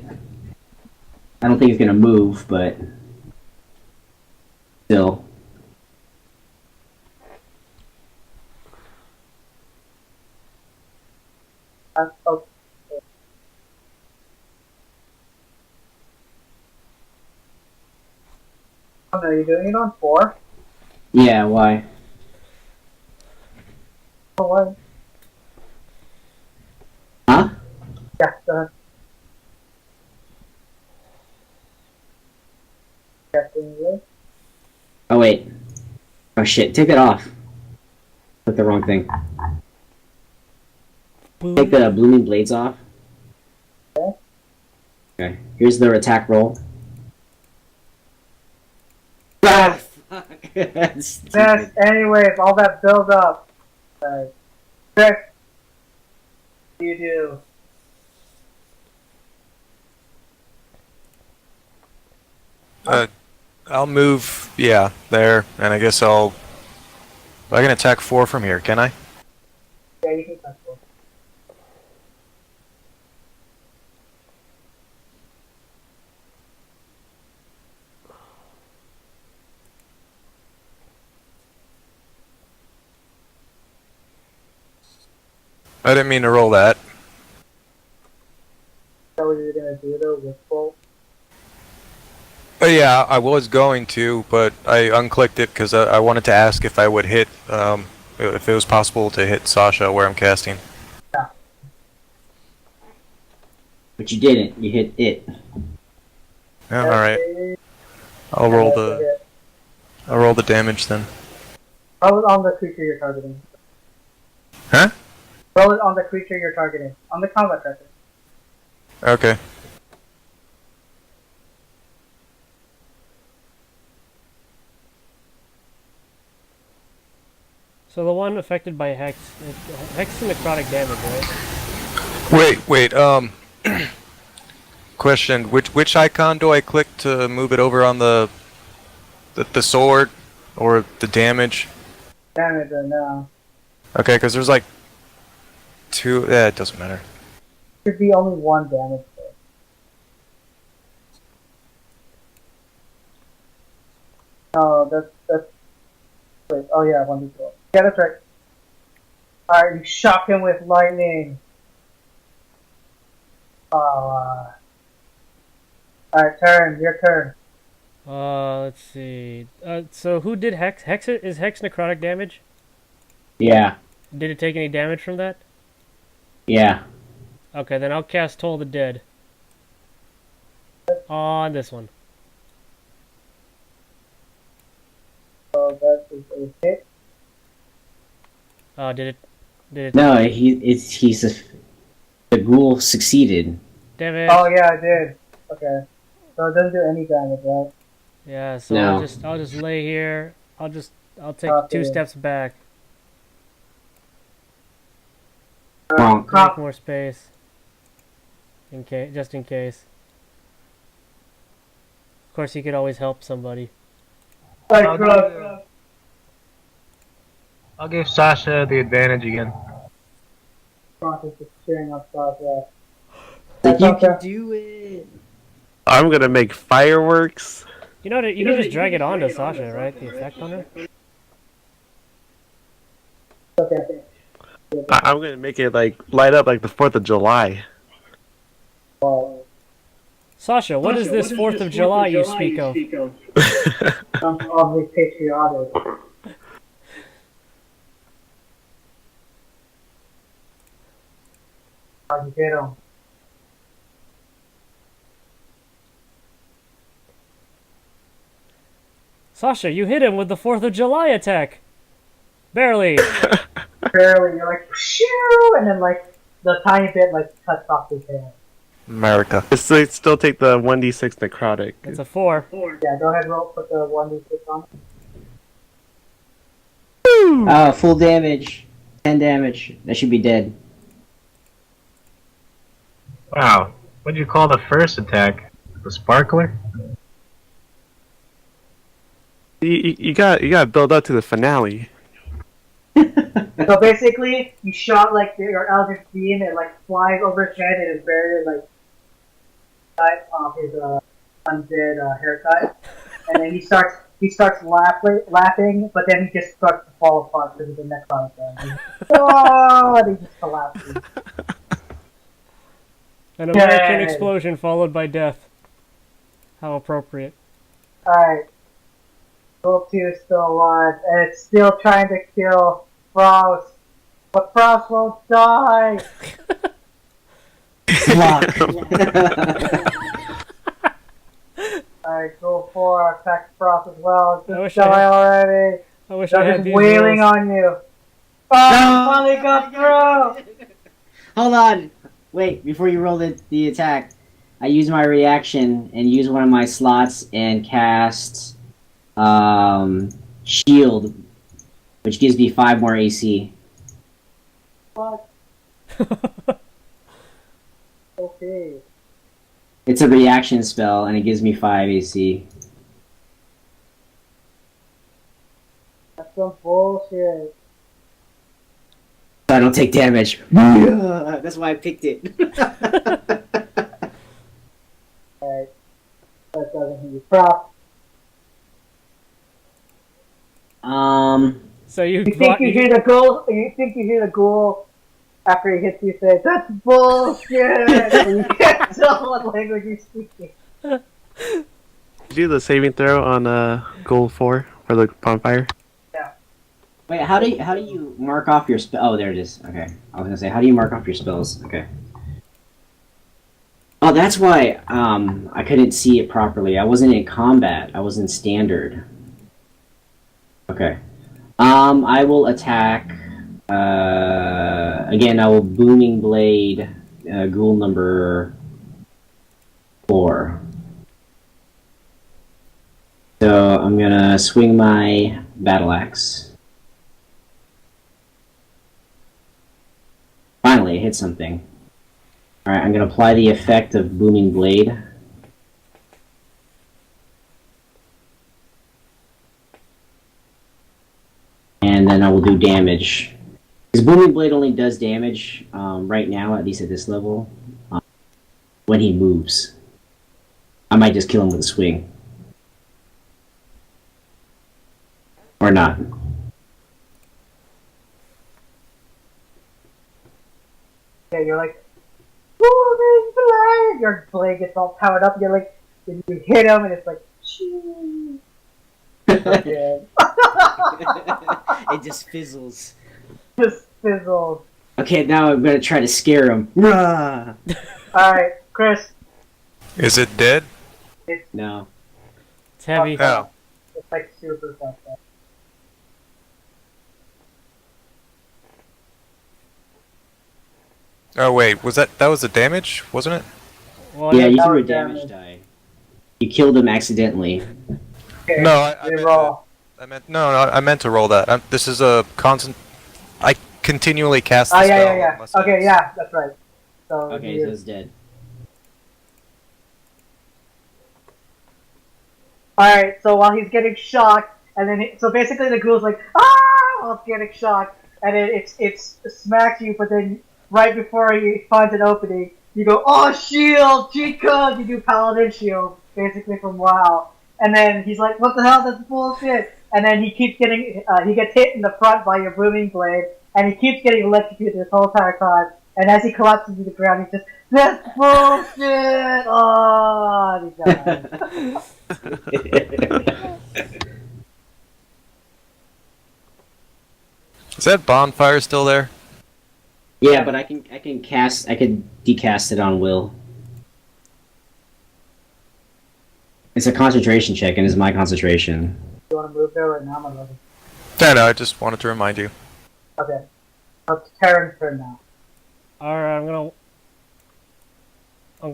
I don't think it's gonna move, but still. Oh. Oh no, you're doing it on 4? Yeah, why? Oh, what? Huh? Yeah, go ahead. Casting you. Oh, wait. Oh, shit. Take that off. Put the wrong thing. Boom. Take the Blooming Blades off. Okay. Okay. Here's their attack roll. Ah, fuck. That's Yes, stupid. anyways, all that build up. Chris, what do you do? I'll move, yeah, there, and I guess I can attack 4 from here, can I? Yeah, you can touch it. I didn't mean to roll that. Is that what you're gonna do though, with bolt? Yeah, I was going to, but I unclicked it because I wanted to ask if I would hit, if it was possible to hit Sasha where I'm casting. But you didn't. You hit it. Yeah, alright. I'll roll the damage then. Roll it on the creature you're targeting. Huh? Roll it on the creature you're targeting. On the combat tracker. Okay. So the one affected by Hex, Hex is necrotic damage, right? Wait, question, which icon do I click to move it over on the sword or the damage? Damage right now. Okay, because there's like 2, it doesn't matter. Should be only 1 damage there. Oh, that's wait, oh yeah, 1d4. Yeah, that's right. Alright, you shock him with lightning. Alright, your turn. Let's see. So who did Hex? Is Hex necrotic damage? Yeah. Did it take any damage from that? Yeah. Okay, then I'll cast Toll the Dead. On this one. So that is a hit. Did it? No, the ghoul succeeded. Damn it. Oh yeah, I did. Okay. So it doesn't do any damage, right? Yeah, so No. I'll just lay here. I'll take Okay. 2 steps back. Bonk. Make more space. Just in case. Of course, you could always help somebody. I'll give Sasha the advantage again. Francis is cheering up Sasha. Like, you can do it. I'm gonna make fireworks. You know, you can just drag it onto Sasha, right? The effect on her. Okay. I'm gonna make it like light up like the 4th of July. Well, Sasha, what is this 4th of July you speak of? I'm probably patriotic. How'd you get him? Sasha, you hit him with the 4th of July attack. Barely. Barely, you're like, shoo! And then, like, the tiny bit, like, cuts off his hand. America. Still take the 1d6 necrotic. It's a 4. Yeah, go ahead and roll, put the 1d6 on. Oh, full damage. 10 damage. That should be dead. Wow. What do you call the first attack? The sparkler? You got build up to the finale. So basically, you shot, like, your Eldritch Beam, and, like, flies over his head and is buried, like, his undead haircut. And then he starts laughing, but then he just starts to fall apart because of the necrotic damage. Oh, and he just collapses. An American Yay. explosion followed by death. How appropriate. Alright. Goal 2 is still alive, and it's still trying to kill Frost. But Frost won't die! Block. Alright, Goal 4, attack Frost as well. I wish Just die already! I wish I They're had just these wailing rules. on you! Oh, finally got through! Hold on. Wait, before you roll the attack, I use my reaction and use one of my slots and cast Shield, which gives me 5 more AC. What? Okay. It's a reaction spell and it gives me 5 AC. That's some bullshit. So I don't take damage. That's why I picked it. Alright. That doesn't hit you. Frost. So you You think you hear the ghoul? You think you hear the ghoul after he hits you say, "That's bullshit!" And you can't tell what language he's speaking. Did you do the saving throw on goal 4 for the bonfire? Wait, how do you mark off your spell? Oh, there it is. Okay, I was gonna say, how do you mark off your spells? Okay. Oh, that's why I couldn't see it properly. I wasn't in combat. I was in standard. Okay. I will attack. Again, I will Booming Blade ghoul number 4. So I'm gonna swing my battle axe. Finally, I hit something. Alright, I'm gonna apply the effect of Booming Blade. And then I will do damage. Because Booming Blade only does damage, right now, at least at this level, when he moves. I might just kill him with a swing. Or not. Yeah, you're like, "Booming blade!" Your blade gets all powered up. And you're like, then you hit him, and it's like, "Choo." Okay. It just fizzles. Just fizzles. Okay, now I'm gonna try to scare him. Rah! Alright, Chris. Is it dead? No. It's heavy. No. It's like super fucked up. Oh wait, was that was the damage, wasn't it? Well, Yeah, yeah, you that threw a was damage die. You killed him accidentally. Okay, No, I meant roll. I meant to roll that. This is a constant. I continually cast the Oh, spell. yeah. unless Okay, it's- yeah, that's right. So, Okay, you- so it's dead. Alright, so while he's getting shocked, and then so basically the ghoul's like, "Ah!" while it's getting shocked, and then it's smacks you, but then right before he finds an opening, you go, "Oh, shield! Cheat code!" You do paladin shield, basically from WoW. And then he's like, "What the hell? That's bullshit!" And then he keeps getting, he gets hit in the front by your booming blade, and he keeps getting electrocuted this whole entire time. And as he collapses to the ground, he's just, "That's bullshit!" Oh, and he dies. Is that bonfire still there? Yeah, but I can decast it on Will. It's a concentration check, and it's my concentration. You want to move there right now, my brother? Yeah, no, I just wanted to remind you. Okay. It's Terran's turn now. Alright, I'm gonna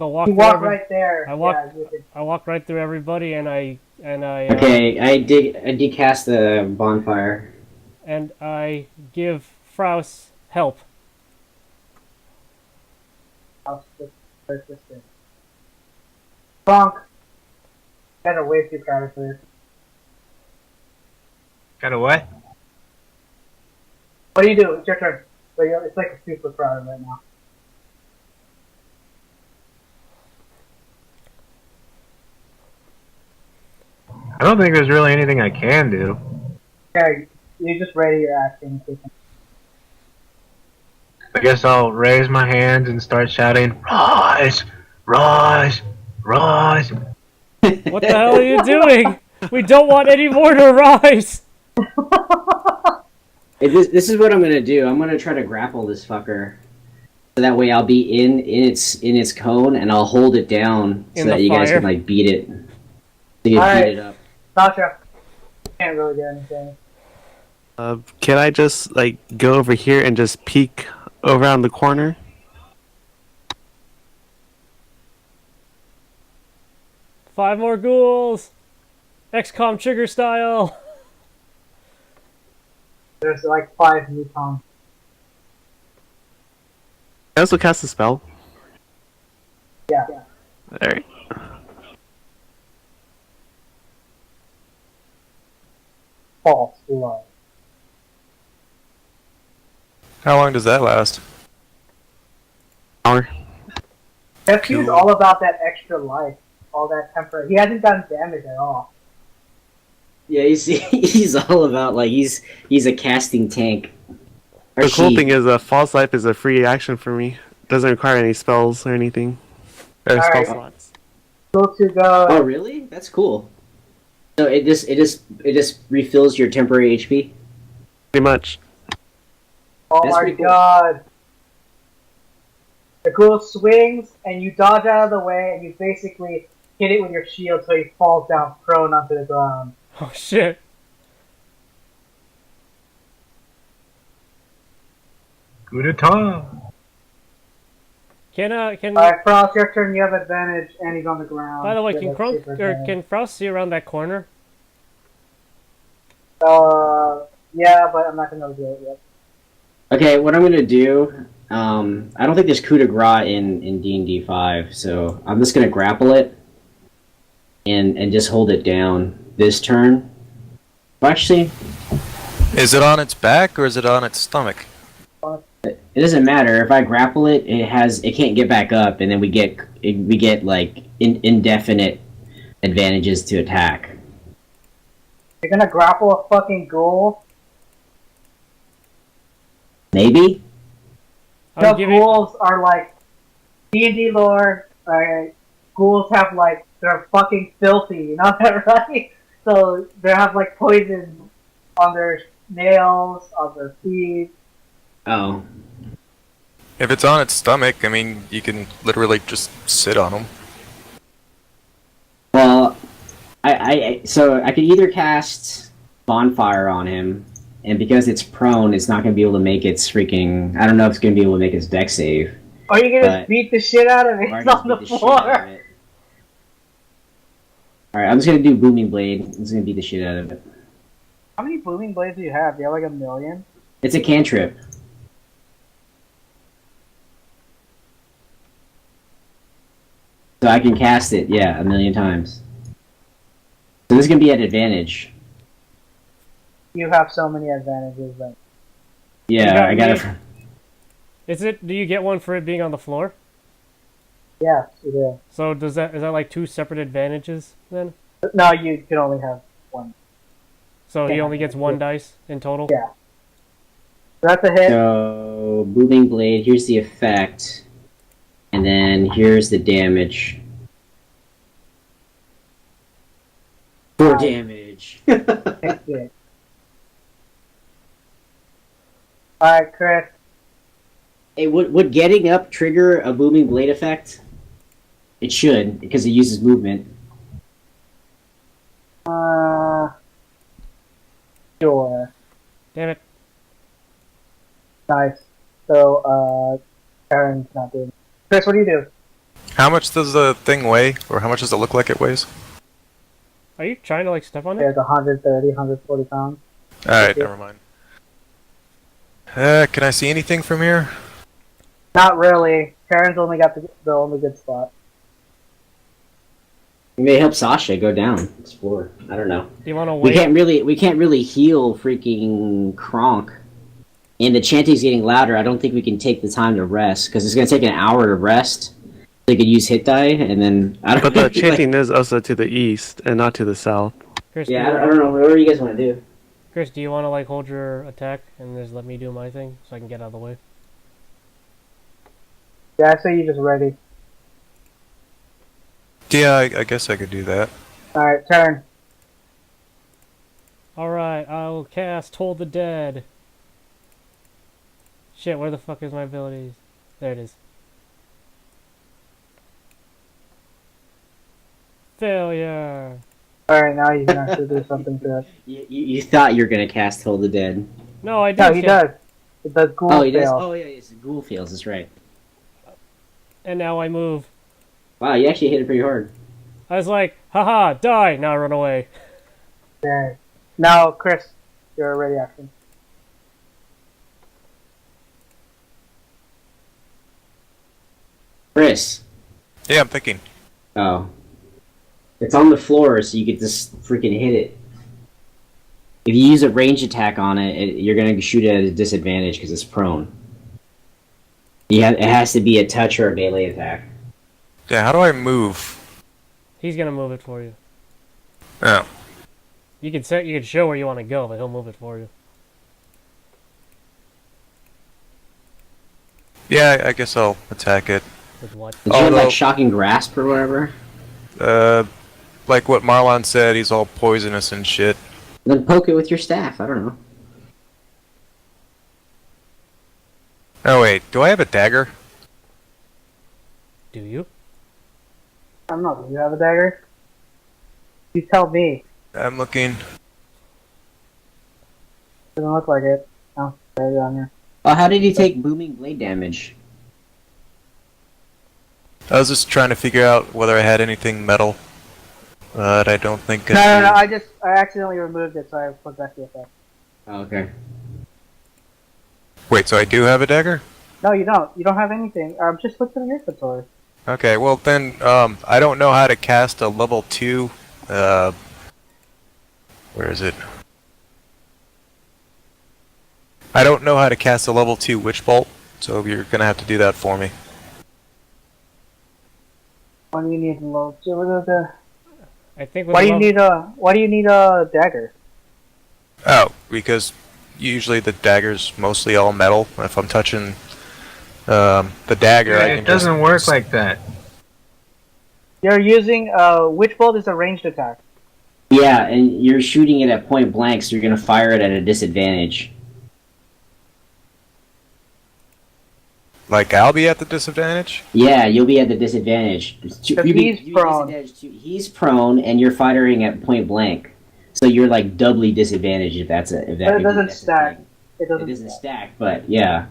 walk You through walk right there. I walk- Yeah, you can- I walk right through everybody and I Okay, I decast the bonfire. and I give Fraus help. I'll just break this thing. Bonk! Got a way too crowded for this. Got a what? What do you do? It's your turn. But it's like a super crowded right now. I don't think there's really anything I can do. Yeah, you just ready your action. I guess I'll raise my hands and start shouting, "Rise! Rise! Rise!" What the hell are you doing? We don't want any more to rise! This is what I'm gonna do. I'm gonna try to grapple this fucker. So that way I'll be in its cone and I'll hold it down so In that the you guys fire. can like beat it. So you Alright. beat it up. Sasha, can't really do anything. Can I just like go over here and just peek around the corner? Five more ghouls! XCOM trigger style! There's like 5 Newtons. I also cast a spell. Yeah. Alright. False. Love. How long does that last? Hour. FQ's all about that extra life. All that temporary. He hasn't gotten damage at all. Yeah, he's all about like he's a casting tank. Or The cool she. thing is, false life is a free action for me. Doesn't require any spells or anything. Or spell Alright. slots. Go to go. Oh really? That's cool. So it just refills your temporary HP. Pretty much. Oh That's my pretty cool. god. The ghoul swings and you dodge out of the way and you basically hit it with your shield so he falls down prone onto the ground. Oh shit. Coup d'etat. Can Alright, Frost, your turn, you have advantage and he's on the ground. by the way, You can have Kronk super or advantage. can Fraus see around that corner? Yeah, but I'm not gonna do it yet. Okay, what I'm gonna do, I don't think there's coup de grace in D&D 5, so I'm just gonna grapple it and just hold it down this turn. Actually, Is it on its back or is it on its stomach? it doesn't matter if I grapple it. It can't get back up, and then we get like indefinite advantages to attack. You're gonna grapple a fucking ghoul? Maybe. The I'm giving ghouls are like D&D lore. Ghouls have like they're fucking filthy. You know that, right? So they have like poison on their nails, on their feet. Oh, If it's on its stomach, I mean, you can literally just sit on them. well, so I could either cast bonfire on him, and because it's prone, it's not gonna be able to make its freaking. I don't know if it's gonna be able to make its deck save. Or you gonna But- beat the shit out of it? Or I It's just on the beat shit out of floor. it. Alright, I'm just gonna do Booming Blade. I'm just gonna beat the shit out of it. How many booming blades do you have? Do you have like 1,000,000? It's a cantrip. So I can cast it, yeah, 1,000,000 times. So this is gonna be at advantage. You have so many advantages. But Yeah, got I got me. it. Do you get one for it being on the floor? yeah, you do. So is that like two separate advantages then? No, you can only have one. So So he Yeah. only gets one dice in total? Yeah. That's a hit. So, Booming Blade, here's the effect. And then here's the damage. 4 damage. Hit it. Alright, Chris. Hey, would getting up trigger a Booming Blade effect? It should, because it uses movement. Sure. Damn it. Nice. So, Karen's not doing it. Chris, what do you do? How much does the thing weigh, or how much does it look like it weighs? Are you trying to like step on it? There's 130, 140 pounds. Alright, never mind. Can I see anything from here? Not really. Karen's only got the only good spot. We may help Sasha go down, explore. I don't know. Do you want to We wait? can't really heal freaking Kronk. And the chanting's getting louder. I don't think we can take the time to rest because it's gonna take an hour to rest. They could use hit die, and then I don't. But the chanting is also to the east and not to the south. Chris, Yeah, I don't know. Whatever you guys want to do. Chris, do you want to like hold your attack and just let me do my thing so I can get out of the way? Yeah, I say you just ready. Yeah, I guess I could do that. Alright, turn. Alright, I'll cast Hold the Dead. Shit, where the fuck is my abilities? There it is. Failure! Alright, now you can actually do something to it. You thought you were gonna cast Hold the Dead. No, I did. No, he does. It does ghoul Oh, he does. fail. Oh, yeah, it's Ghoul Fails. That's right. And now I move. Wow, you actually hit it pretty hard. I was like, haha, die! Now I run away. Okay. Now, Chris, you're ready action. Chris. Yeah, I'm thinking. Oh. It's on the floor, so you could just freaking hit it. If you use a range attack on it, you're gonna shoot it at a disadvantage because it's prone. It has to be a touch or a melee attack. Yeah, how do I move? He's gonna move it for you. Oh. You can show where you want to go, but he'll move it for you. Yeah, I guess I'll attack it. With what? Did you have Although- like Shocking Grasp or whatever? Like what Marlon said, he's all poisonous and shit. Then poke it with your staff. I don't know. Oh wait, do I have a dagger? Do you? I don't know, do you have a dagger? You tell me. I'm looking. Doesn't look like it. Oh, there you on here. Oh, how did he take Booming Blade damage? I was just trying to figure out whether I had anything metal. But I don't think No, I accidentally removed it, so I put back the effect. Oh, okay. Wait, so I do have a dagger? No, you don't. You don't have anything. Just look in your inventory. Okay, well then, I don't know how to cast a level 2, where is it? I don't know how to cast a level 2 Witch Bolt, so you're gonna have to do that for me. What do you need I think. Why do you need a dagger? Oh, because usually the dagger's mostly all metal. If I'm touching the dagger, Yeah, I can it doesn't work like that. You're using Witch Bolt is a ranged attack. Yeah, and you're shooting it at point blank, so you're gonna fire it at a disadvantage. Like, I'll be at the disadvantage? Yeah, you'll be at the disadvantage. He's prone. He's prone, and you're firing at point blank, so you're like doubly disadvantaged if that's a. If that, But it doesn't that's a stack. thing. It It doesn't stack, but yeah.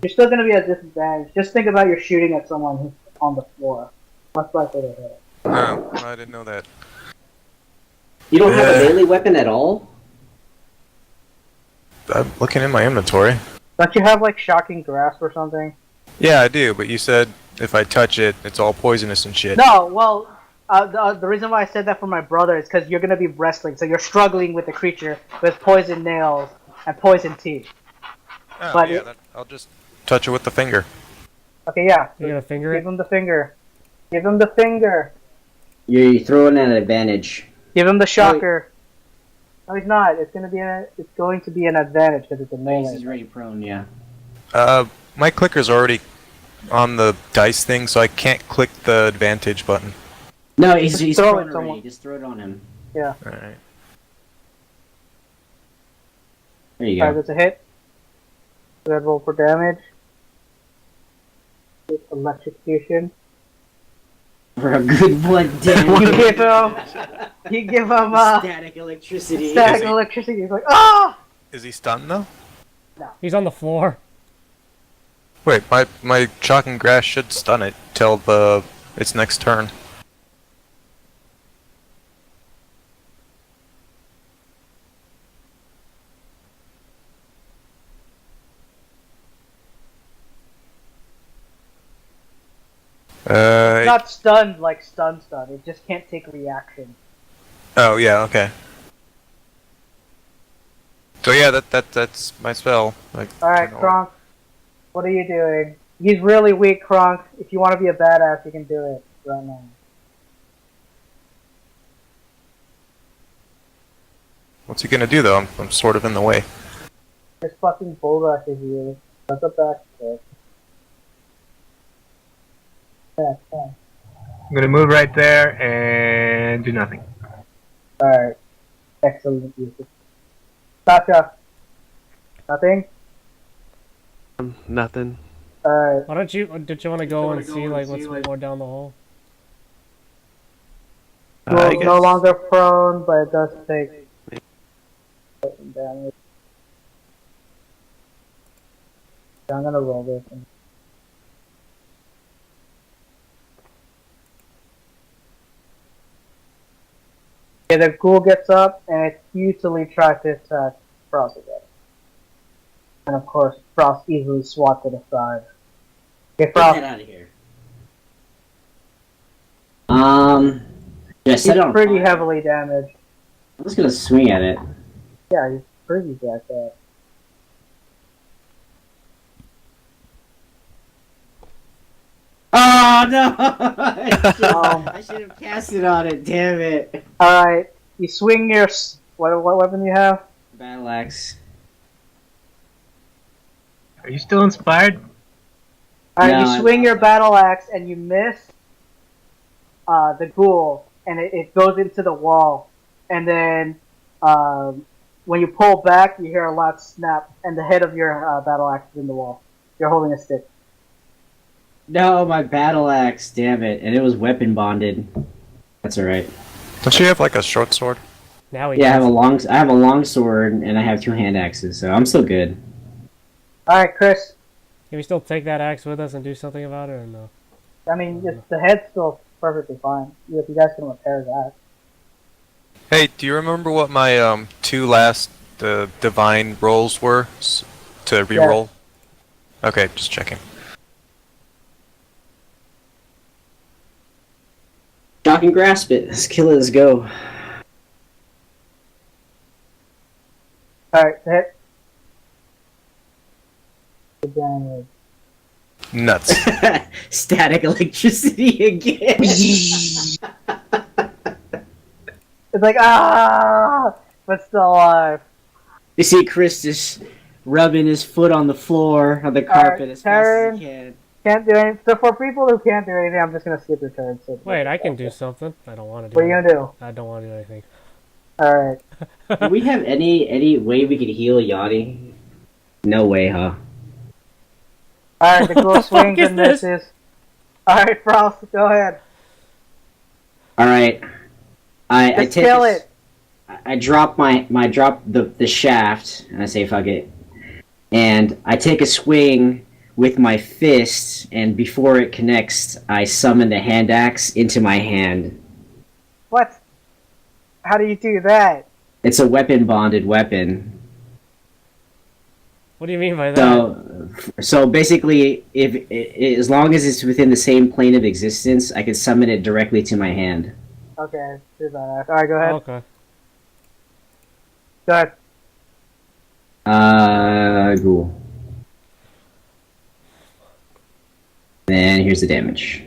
You're still gonna be at disadvantage. Just think about you're shooting at someone who's on the floor. Much likely to hit. Oh, I didn't know that. You don't have a melee weapon at all? I'm looking in my inventory. Don't you have like Shocking Grasp or something? Yeah, I do, but you said if I touch it, it's all poisonous and shit. No, well, the reason why I said that for my brother is because you're gonna be wrestling, so you're struggling with the creature with poison nails and poison teeth. Oh, but yeah, it- I'll just touch it with the finger. Okay, yeah. You're gonna finger Give it? him the finger. Give him the finger. You're throwing at an advantage. Give him the shocker. No, he's not. It's going to be an advantage because it's a He's melee. already prone, yeah. My clicker's already on the dice thing, so I can't click the advantage button. No, he's throw prone it already. somewhere. Just throw it on him. Yeah. Alright. There you Alright, go. that's a hit. Red roll for damage. Electrocution. For a good one, damn. You give him static electricity. static Is he- electricity. He's like, ah! Is he stunned though? He's on the floor. Wait, my shocking grass should stun it till its next turn. It's not stunned like stun. It just can't take reaction. Oh yeah, okay. So yeah, that's my spell. Like, Alright, turn Kronk. What are you doing? He's really weak, Kronk. If you want to be a badass, you can do it right now. What's he gonna do though? I'm sort of in the way. This fucking bull rushes you. That's a back kick. Yeah. I'm gonna move right there and do nothing. Alright. Excellent. Sasha. Nothing? Nothing. Alright. Why don't you? Did you want to go and see like what's more down the hall? I Well, guess. no longer prone, but it does take damage. I'm gonna roll this. Yeah, the ghoul gets up and it futilely tries to attack Frost again. And of course, Frost easily swats it aside. Okay, Get Frost, that out of here. Did I he's set it on pretty fire? heavily damaged. I'm just gonna swing at it. Yeah, he's pretty jacked up. Oh no! Um, I should have cast it on it. Damn it! Alright, you swing your... What weapon do you have? Battle axe. Are you still inspired? Alright, No, you I'm swing not. your battle axe and you miss the ghoul, and it goes into the wall. And then when you pull back, you hear a loud snap, and the head of your battle axe is in the wall. You're holding a stick. No, my battle axe. Damn it! And it was weapon bonded. That's all right. Don't you have like a short sword? Now he Yeah, I have does. a long sword and I have 2 hand axes, so I'm still good. Alright, Chris. Can we still take that axe with us and do something about it, or no? I mean, the head's still perfectly fine. If you guys can repair that. Hey, do you remember what my 2 last divine rolls were to re-roll? Okay, just checking. Shock and grasp it. Let's kill it. Let's go. Alright, hit. Good damage. Nuts. Static electricity again. It's like, ah! But still alive. You see Chris just rubbing his foot on the floor of the carpet as fast as he can. Can't do anything. So for people who can't do anything, I'm just gonna skip your turn. So Wait, I can do something. I don't want to do. What are you gonna do? I don't want to do anything. Alright. Do we have any way we could heal Yachty? No way, huh? Alright, the What ghoul the fuck swings is and this? misses. Alright, Frost, go ahead. Alright. I Just take kill a s- it. I drop the shaft and I say fuck it. And I take a swing with my fist, and before it connects, I summon the hand axe into my hand. What? How do you do that? It's a weapon bonded weapon. What do you mean by that? So basically, as long as it's within the same plane of existence, I can summon it directly to my hand. Okay, do that. Alright, go ahead. Okay. Go ahead. Cool. Then here's the damage.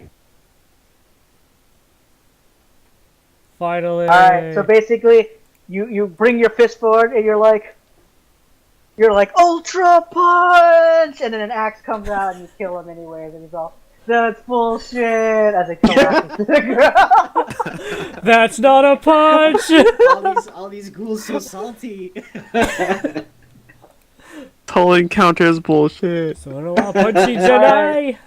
Finally. Alright, so basically, you bring your fist forward and you're like Ultra Punch, and then an axe comes out and you kill him anyway. And he's all, that's bullshit, as it collapses to the ground. That's not a punch! all these ghouls so salty. Whole encounter is bullshit. So punchy Jedi!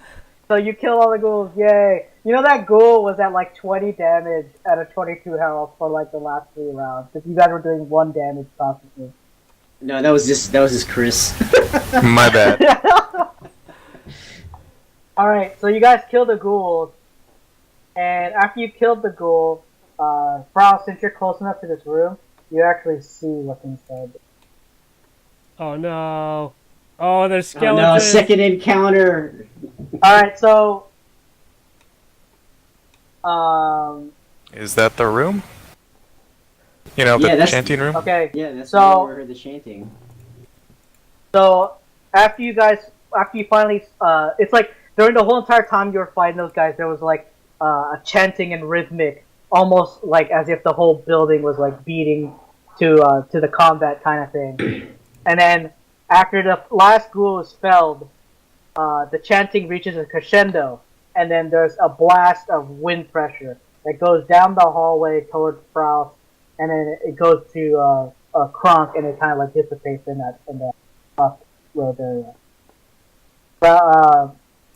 So you kill all the ghouls, yay! You know that ghoul was at like 20 damage at a 22 health for like the last 3 rounds. If you guys were doing 1 damage constantly. No, that was just Chris. My bad. Alright, so you guys killed the ghouls, and after you killed the ghoul, Frau, since you're close enough to this room, you actually see what's inside. Oh no. Oh, there's Oh, skeletons. no, second encounter. Alright, so... Is that the room? You know, Yeah, the that's- chanting room? Okay, Yeah, that's So- where we heard the chanting. so after you finally, it's like, during the whole entire time you were fighting those guys, there was like, a chanting and rhythmic, almost like as if the whole building was like beating to the combat kind of thing. And then, after the last ghoul is felled, the chanting reaches a crescendo, and then there's a blast of wind pressure that goes down the hallway towards Faust, and then it goes to Kronk, and it kind of like dissipates in that road area.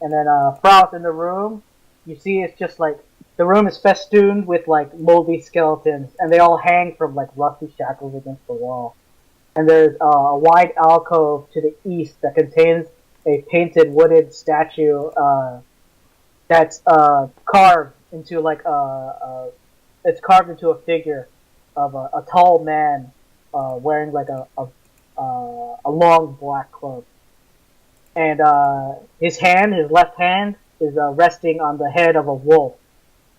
And then Faust in the room, you see it's just like the room is festooned with like moldy skeletons, and they all hang from like rusty shackles against the wall. And there's a wide alcove to the east that contains a painted wooden statue that's carved into like it's carved into a figure of a tall man wearing like a long black cloak, and his left hand is resting on the head of a wolf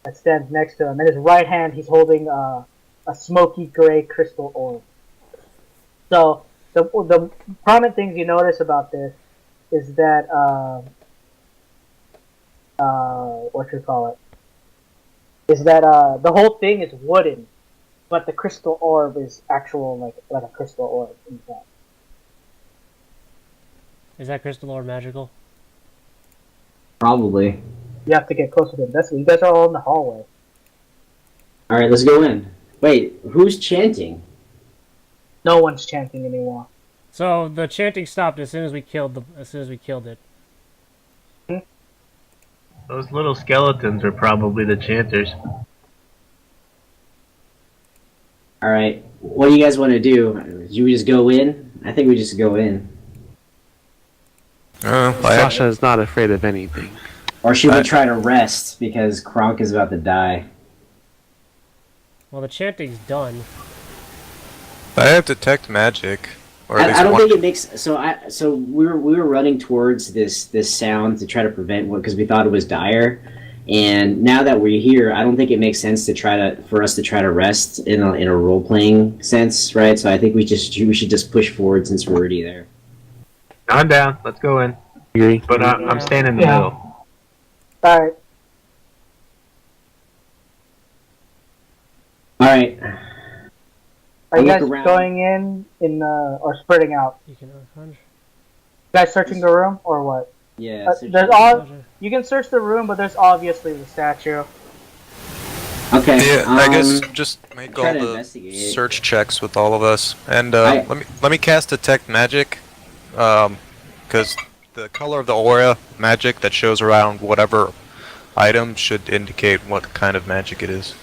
that stands next to him, and his right hand he's holding a smoky gray crystal orb. So the prominent things you notice about this is that the whole thing is wooden, but the crystal orb is actual like a crystal orb inside. Is that crystal orb magical? Probably. You have to get closer to investigate. You guys are all in the hallway. Alright, let's go in. Wait, who's chanting? No one's chanting anymore. So the chanting stopped as soon as we killed it. Those little skeletons are probably the chanters. Alright, what do you guys want to do? Do we just go in? I think we just go in. Sasha is not afraid of anything. Or should we try to rest because Kronk is about to die? Well, the chanting's done. I have detect magic, or at least I don't one. think it makes so we were running towards this sound to try to prevent one because we thought it was dire, and now that we're here, I don't think it makes sense for us to try to rest in a role playing sense, right? So I think we should just push forward since we're already there. I'm down. Let's go in. Agree. But I'm staying in the Yeah. middle. Alright. Alright. Are you Look guys around. going in or splitting out? You can unpunch. You guys searching the room or what? Yeah. You can search the room, but there's obviously the statue. Okay. Yeah, I guess just make try all to the investigate. search checks with all of us, and I- let me cast detect magic, because the color of the aura magic that shows around whatever item should indicate what kind of magic it is.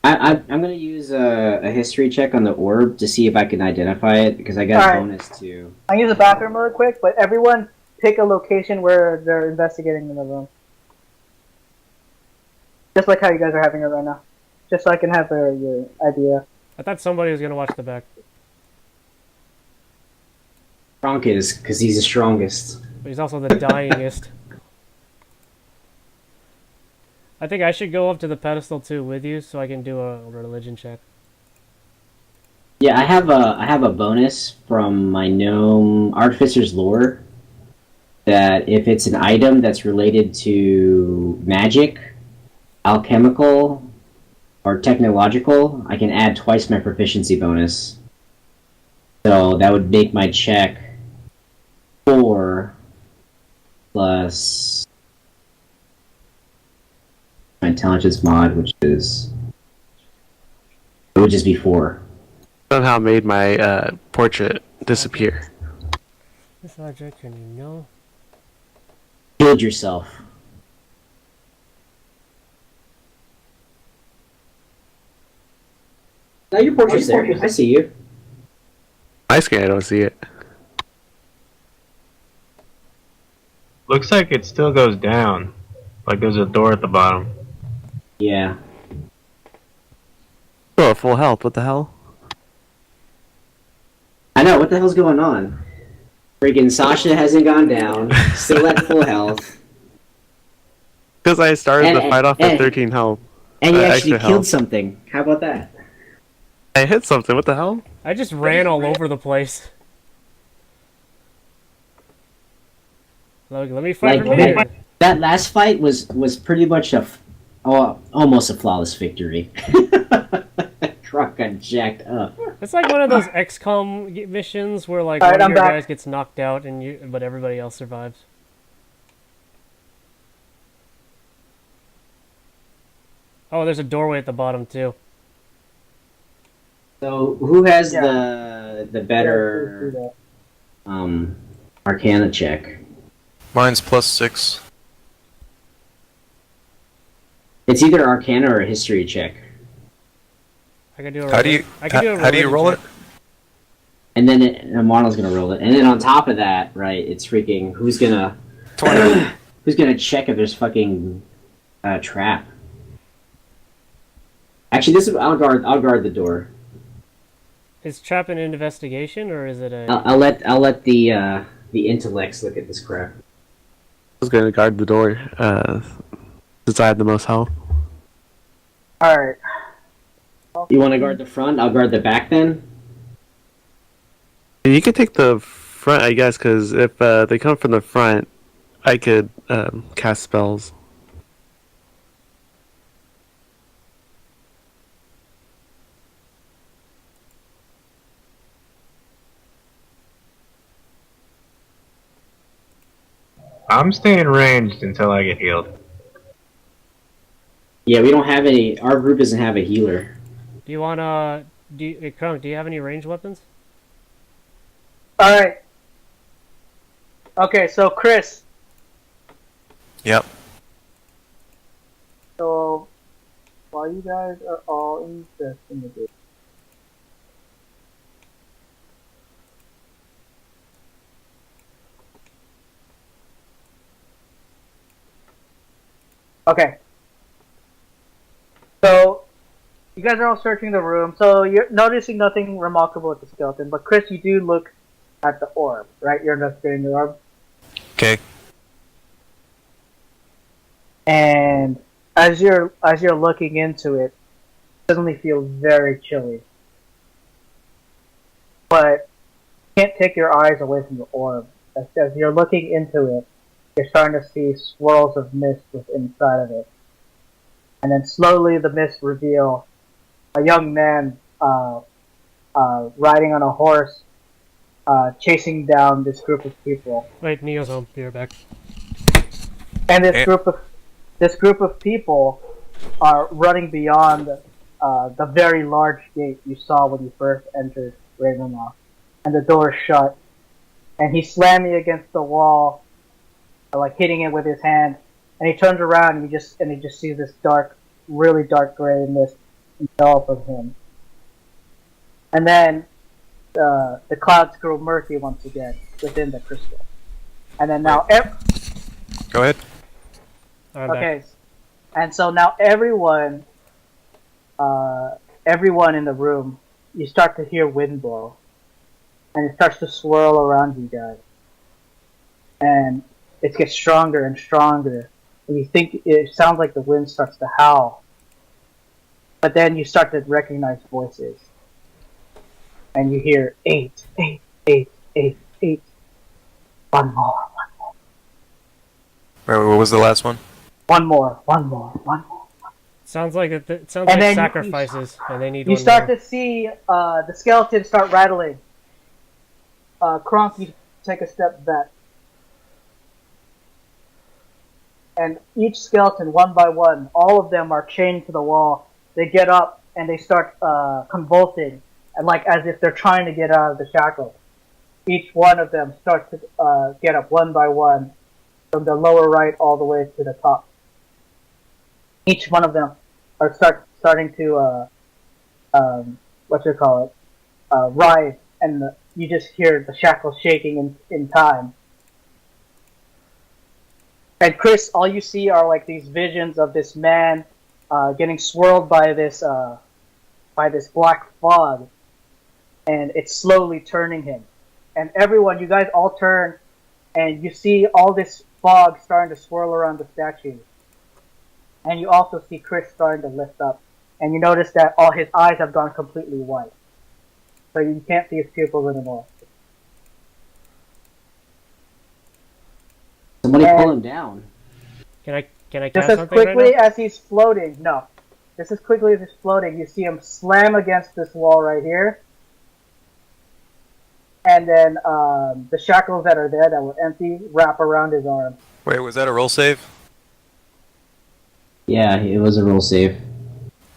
I'm gonna use a history check on the orb to see if I can identify it because I got a Alright. bonus too. I'll use the bathroom really quick, but everyone pick a location where they're investigating in the room. Just like how you guys are having it right now. Just so I can have your idea. I thought somebody was gonna watch the back, Kronk is because he's the strongest. but he's also the dyingest. I think I should go up to the pedestal too with you, so I can do a religion check. Yeah, I have a bonus from my gnome artificer's lore that if it's an item that's related to magic, alchemical, or technological, I can add twice my proficiency bonus. So that would make my check 4 plus my intelligence mod, which would just be 4. Somehow made my portrait disappear. This object, can you know? Shield yourself. Now your portrait's there. I see you. My screen, I don't see it. Looks like it still goes down. Like there's a door at the bottom. Yeah. Oh, full health. What the hell? I know, what the hell's going on? Freaking Sasha hasn't gone down, still at full health, Because I started And- the fight off and- at 13 health. and you actually extra killed health. something. How about that? I hit something. What the hell? I just ran all over the place. Look, let me fight Like, from here. that last fight was pretty much almost a flawless victory. Croc got jacked up. It's like one of those XCOM missions where like Alright, one of I'm your back. guys gets knocked out and but everybody else survives. Oh, there's a doorway at the bottom too. So who has Yeah. the better Arcana check? Mine's +6. It's either Arcana or a History check. I can do a How do you I can do a how do you religion roll check. it? And then Marno's gonna roll it. And then on top of that, right, it's freaking who's gonna 20. who's gonna check if there's fucking trap. Actually, I'll guard the door. Is trap an investigation or is it a? I'll let the intellects look at this crap. I was going to guard the door since I had the most health. Alright. You want to guard the front? I'll guard the back then. You could take the front, I guess, because if they come from the front, I could cast spells. I'm staying ranged until I get healed. Yeah, we don't have any. Our group doesn't have a healer. Do you wanna? Krunk, do you have any ranged weapons? Alright. Okay, so Chris. Yep. So, while you guys are all in the group. Okay. So, you guys are all searching the room, so you're noticing nothing remarkable with the skeleton, but Chris, you do look at the orb, right? You're investigating the orb. Okay. And as you're looking into it, you suddenly feel very chilly. But you can't take your eyes away from the orb. As you're looking into it, you're starting to see swirls of mist within inside of it. And then slowly the mist reveal a young man riding on a horse, chasing down this group of people. Wait, Neo's home. Be right back. And Eh. this group of people are running beyond the very large gate you saw when you first entered Ravenloft. And the door is shut. And he's slamming against the wall, like hitting it with his hand. And he turns around and he just sees this dark, really dark gray mist envelop of him. And then the clouds grow murky once again within the crystal. And then now Go ahead. I'm back. okay, and so now everyone in the room, you start to hear wind blow, and it starts to swirl around you guys, and it gets stronger and stronger, and you think it sounds like the wind starts to howl, but then you start to recognize voices, and you hear 8, 8, 8, 8, 8, one more, What was the last one? one more, one more, one more. Sounds like it sounds And like then sacrifices, and they need You one start more. to see the skeletons start rattling. Kronk, you take a step back. And each skeleton, one by one, all of them are chained to the wall. They get up and they start convulsing, and like as if they're trying to get out of the shackle. Each one of them starts to get up one by one, from the lower right all the way to the top. Each one of them are starting to rise, and you just hear the shackles shaking in time. And Chris, all you see are like these visions of this man getting swirled by this black fog, and it's slowly turning him. And everyone, you guys all turn, and you see all this fog starting to swirl around the statue. And you also see Chris starting to lift up, and you notice that all his eyes have gone completely white, so you can't see his pupils anymore. Somebody And- pull him down. Can I Just cast as something right quickly now? as he's floating, no. Just as quickly as he's floating, you see him slam against this wall right here. And then the shackles that are there that were empty wrap around his arm. Wait, was that a roll save? Yeah, it was a roll save.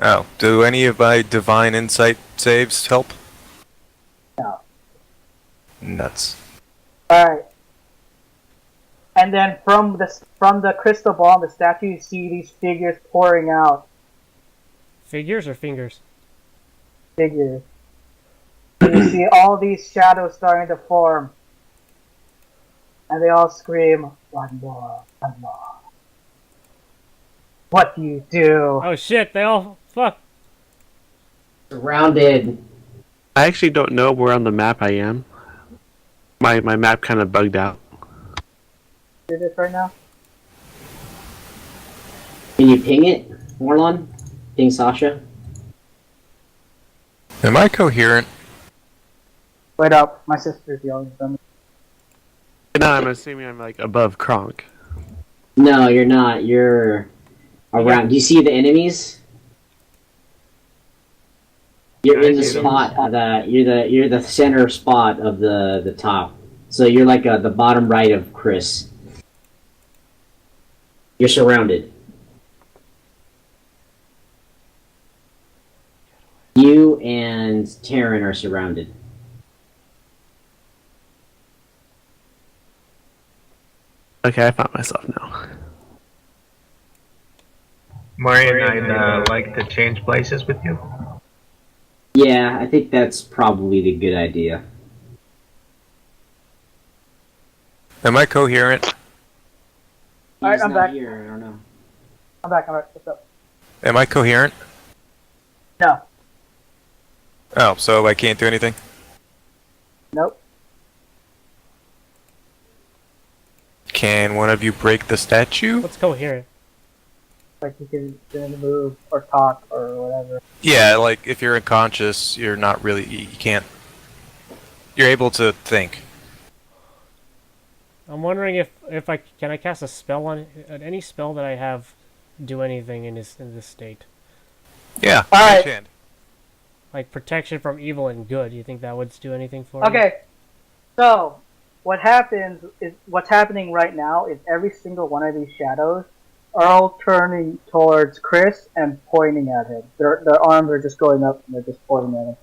Oh, do any of my divine insight saves help? No. Nuts. Alright. And then from the crystal ball in the statue, you see these figures pouring out. Figures or fingers? Figures. You see all these shadows starting to form. And they all scream, "One more, one more." What do you do? Oh shit! They all fuck. Surrounded. I actually don't know where on the map I am. My map kind of bugged out. Do this right now? Can you ping it, Morlon? Ping Sasha? Am I coherent? Wait up, my sister's yelling at me. No, I'm assuming I'm like above Kronk. No, you're not. You're around. Do you see the enemies? You're Yeah, I in the see them. spot that you're the center spot of the top. So you're like the bottom right of Chris. You're surrounded. You and Taryn are surrounded. Okay, I found myself now. Mario and I'd like to change places with you. Yeah, I think that's probably the good idea. Am I coherent? Alright, He's I'm not back. here, I don't know. I'm back. What's up? Am I coherent? No. Oh, so I can't do anything? Nope. Can one of you break the statue? What's coherent? Like you can move or talk or whatever. Yeah, like if you're unconscious, you're not really, you can't, you're able to think. I'm wondering if I can I cast a spell on any spell that I have do anything in this state, Yeah, Alright. you can. like protection from evil and good. You think that would do anything for me? Okay. So what's happening right now is every single one of these shadows are all turning towards Chris and pointing at him. Their arms are just going up and they're just pointing at him.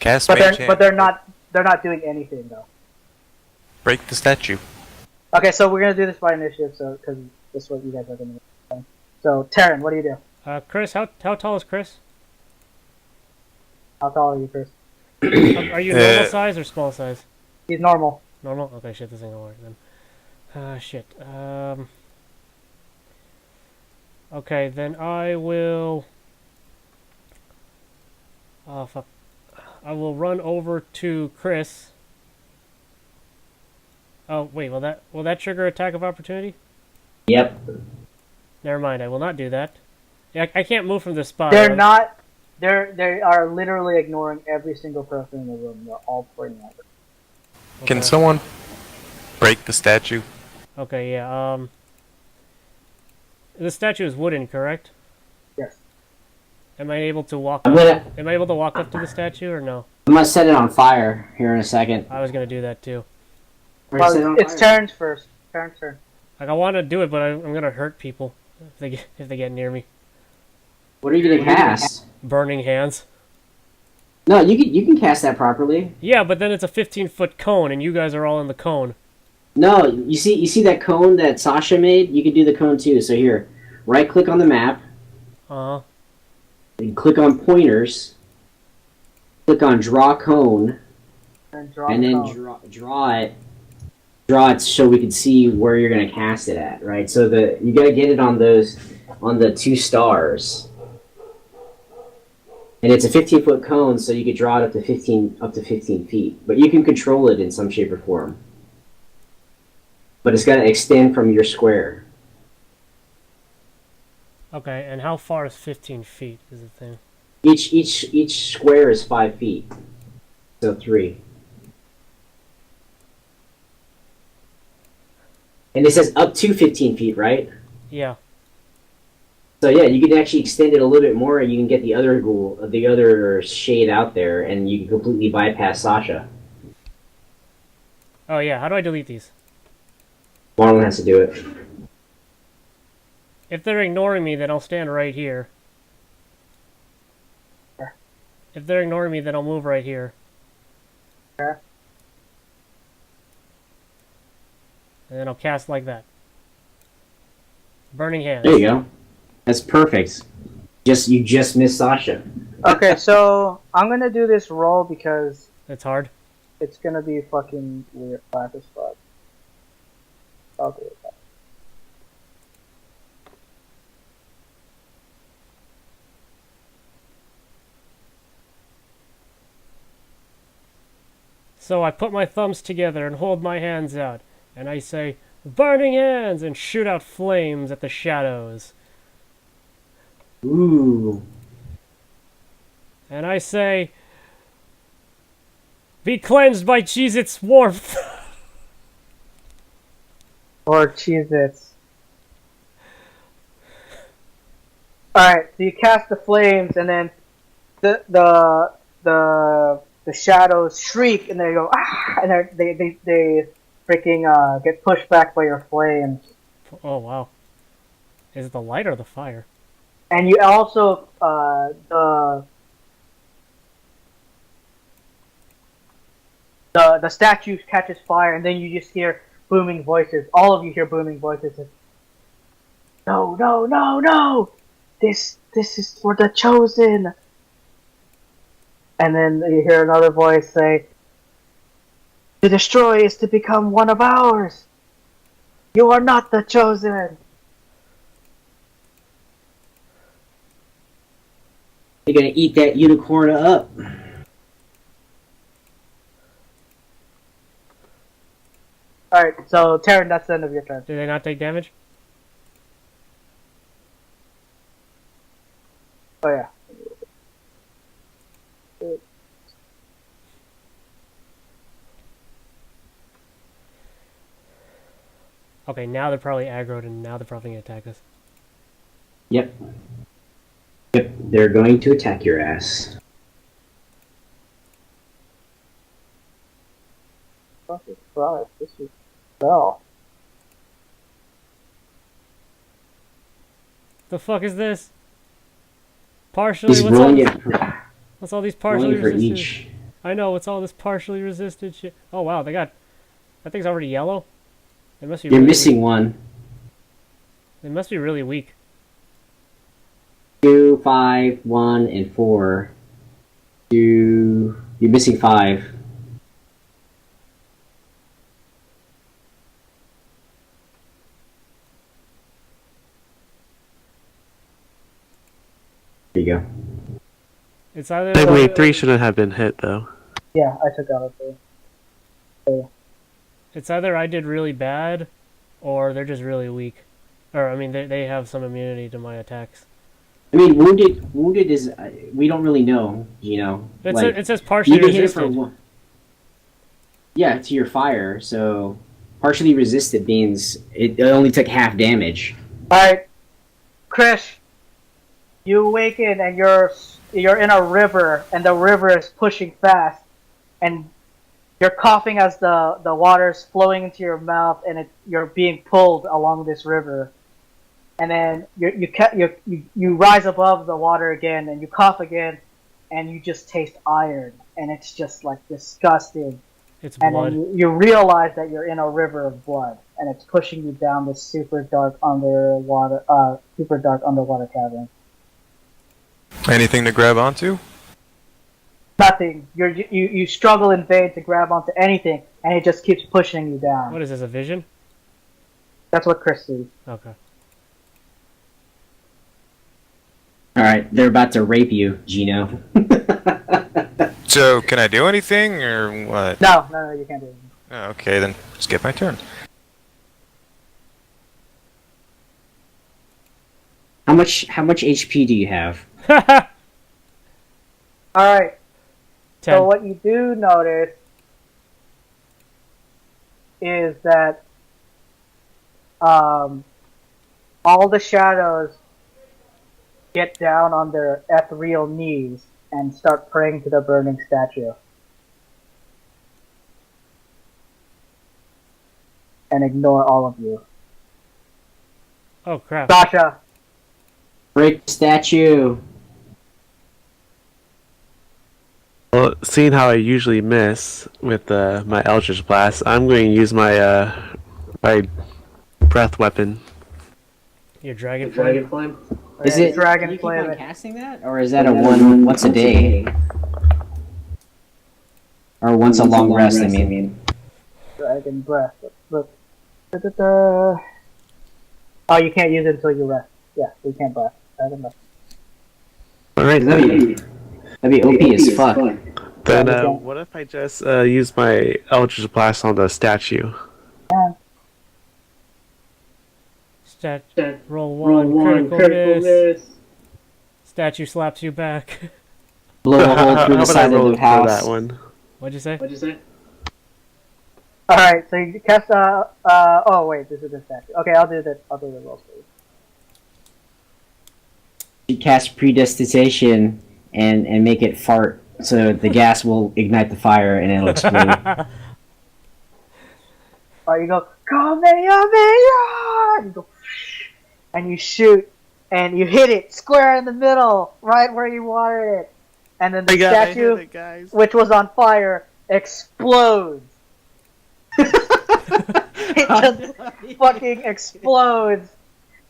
Cast But Mage Hand. they're not doing anything though. Break the statue. Okay, so we're gonna do this by initiative, so because this is what you guys are gonna do. So Taryn, what do you do? Chris, how tall is Chris? How tall are you, Chris? Are you normal size or small size? He's normal. Normal? Okay, shit, this ain't gonna work then. Shit. Okay, then I will... Oh, fuck. I will run over to Chris. Oh, wait, will that trigger attack of opportunity? Yep. Never mind, I will not do that. Yeah, I can't move from this spot. They're right? not. They are literally ignoring every single person in the room. They're all pointing at them. Can Okay. someone break the statue? Okay, yeah, The statue is wooden, correct? Yes. Am I able to walk? I'm gonna Am I able to walk up to the statue or no? set it on fire here in a second. I was gonna do that too. Well, it's turns first. Turn. Like I want to do it, but I'm gonna hurt people if they get near me. What are you gonna cast? Burning hands. No, you can cast that properly. Yeah, but then it's a 15-foot cone, and you guys are all in the cone. No, you see that cone that Sasha made? You can do the cone too. So here, right click on the map, Uh huh. and click on pointers, click on draw cone, And draw. and then draw it so we can see where you're gonna cast it at, right? So you gotta get it on the 2 stars. And it's a 15-foot cone, so you could draw it up to 15 feet. But you can control it in some shape or form. But it's got to extend from your square. Okay, and how far is 15 feet? Is the thing? Each square is 5 feet, so 3. And it says up to 15 feet, right? Yeah. So yeah, you can actually extend it a little bit more, and you can get the other shade out there, and you can completely bypass Sasha. Oh yeah. How do I delete these? Marlon has to do it. If they're ignoring me, then I'll stand right here. If they're ignoring me, then I'll move right here. Okay. And then I'll cast like that. Burning hands. There you go. That's perfect. You just missed Sasha. Okay, so I'm gonna do this roll because It's hard. it's gonna be fucking weird. Black as fuck. I'll do it. So I put my thumbs together and hold my hands out, and I say, "Burning hands!" and shoot out flames at the shadows. Ooh. And I say, "Be cleansed by Cheez-Its warmth." Or Cheez-Its. Alright, so you cast the flames and then the shadows shriek and they go ah, and they freaking get pushed back by your flames. Oh wow. Is it the light or the fire? And you also the statue catches fire and then you just hear booming voices. All of you hear booming voices. No, no, no, no! This is for the chosen. And then you hear another voice say, "To destroy is to become one of ours. You are not the chosen." You're gonna eat that unicorn up. Alright, so Terran, that's the end of your turn. Do they not take damage? Oh yeah. Okay, now they're probably aggroed and now they're probably going to attack us. Yep. Yep, they're going to attack your ass. Jesus Christ, this is spell. The fuck is this? Partially, He's rolling it what's all these partially rolling for resisted? each. I know, what's all this partially resisted shit? Oh wow, they got... That thing's already yellow? They must be You're really missing weak. one. They must be really weak. 2, 5, 1, and 4. You're missing 5. There you go. It's either... I believe 3 shouldn't have been hit, though. Yeah, I took out a 3. It's either I did really bad, or they're just really weak. Or, I mean, they have some immunity to my attacks. I mean, wounded is we don't really know, you know. It says partially you can hit it for resisted. one. Yeah, to your fire. So partially resisted means it only took half damage. Alright, Krish, you awaken and you're in a river, and the river is pushing fast, and you're coughing as the water's flowing into your mouth, and you're being pulled along this river. And then you rise above the water again, and you cough again, and you just taste iron, and it's just like disgusting. It's And blood. then you realize that you're in a river of blood, and it's pushing you down this super dark underwater cavern. Anything to grab onto? Nothing. You struggle in vain to grab onto anything, and it just keeps pushing you down. What is this, a vision? That's what Chris sees. Okay. All right, they're about to rape you, Gino. So, can I do anything, or what? No, you can't do it. Oh, okay, then skip my turn. How much HP do you have? All right. 10. So what you do notice is that all the shadows get down on their ethereal knees and start praying to the burning statue. And ignore all of you. Oh, crap. Sasha, Break the statue. Well, seeing how I usually miss with my Eldritch Blast, I'm going to use my my breath weapon. Your dragon flame? Is it Dragon can you keep Flame? on casting that, or is that a once a day, or once a long rest? I mean, Dragon Breath. Look. Da-da-da. Oh, you can't use it until you rest. Yeah, you can't breath. Dragon Breath. Alright, that'd be OP as fuck. then Yeah, what if I just use my Eldritch Blast on the statue? Roll one, critical miss. Statue slaps you back. Blow a hole through the How about I side roll of the for house. that one? What'd you say? Alright, so you cast oh wait, this is the statue. Okay, I'll do the rolls for you. You cast predestination and make it fart, so the gas will ignite the fire and it'll explode. Alright, you go, Kamehameha! You go, and you shoot, and you hit it square in the middle, right where you wanted it. And then the statue, guys. which was on fire, explodes. It just fucking explodes.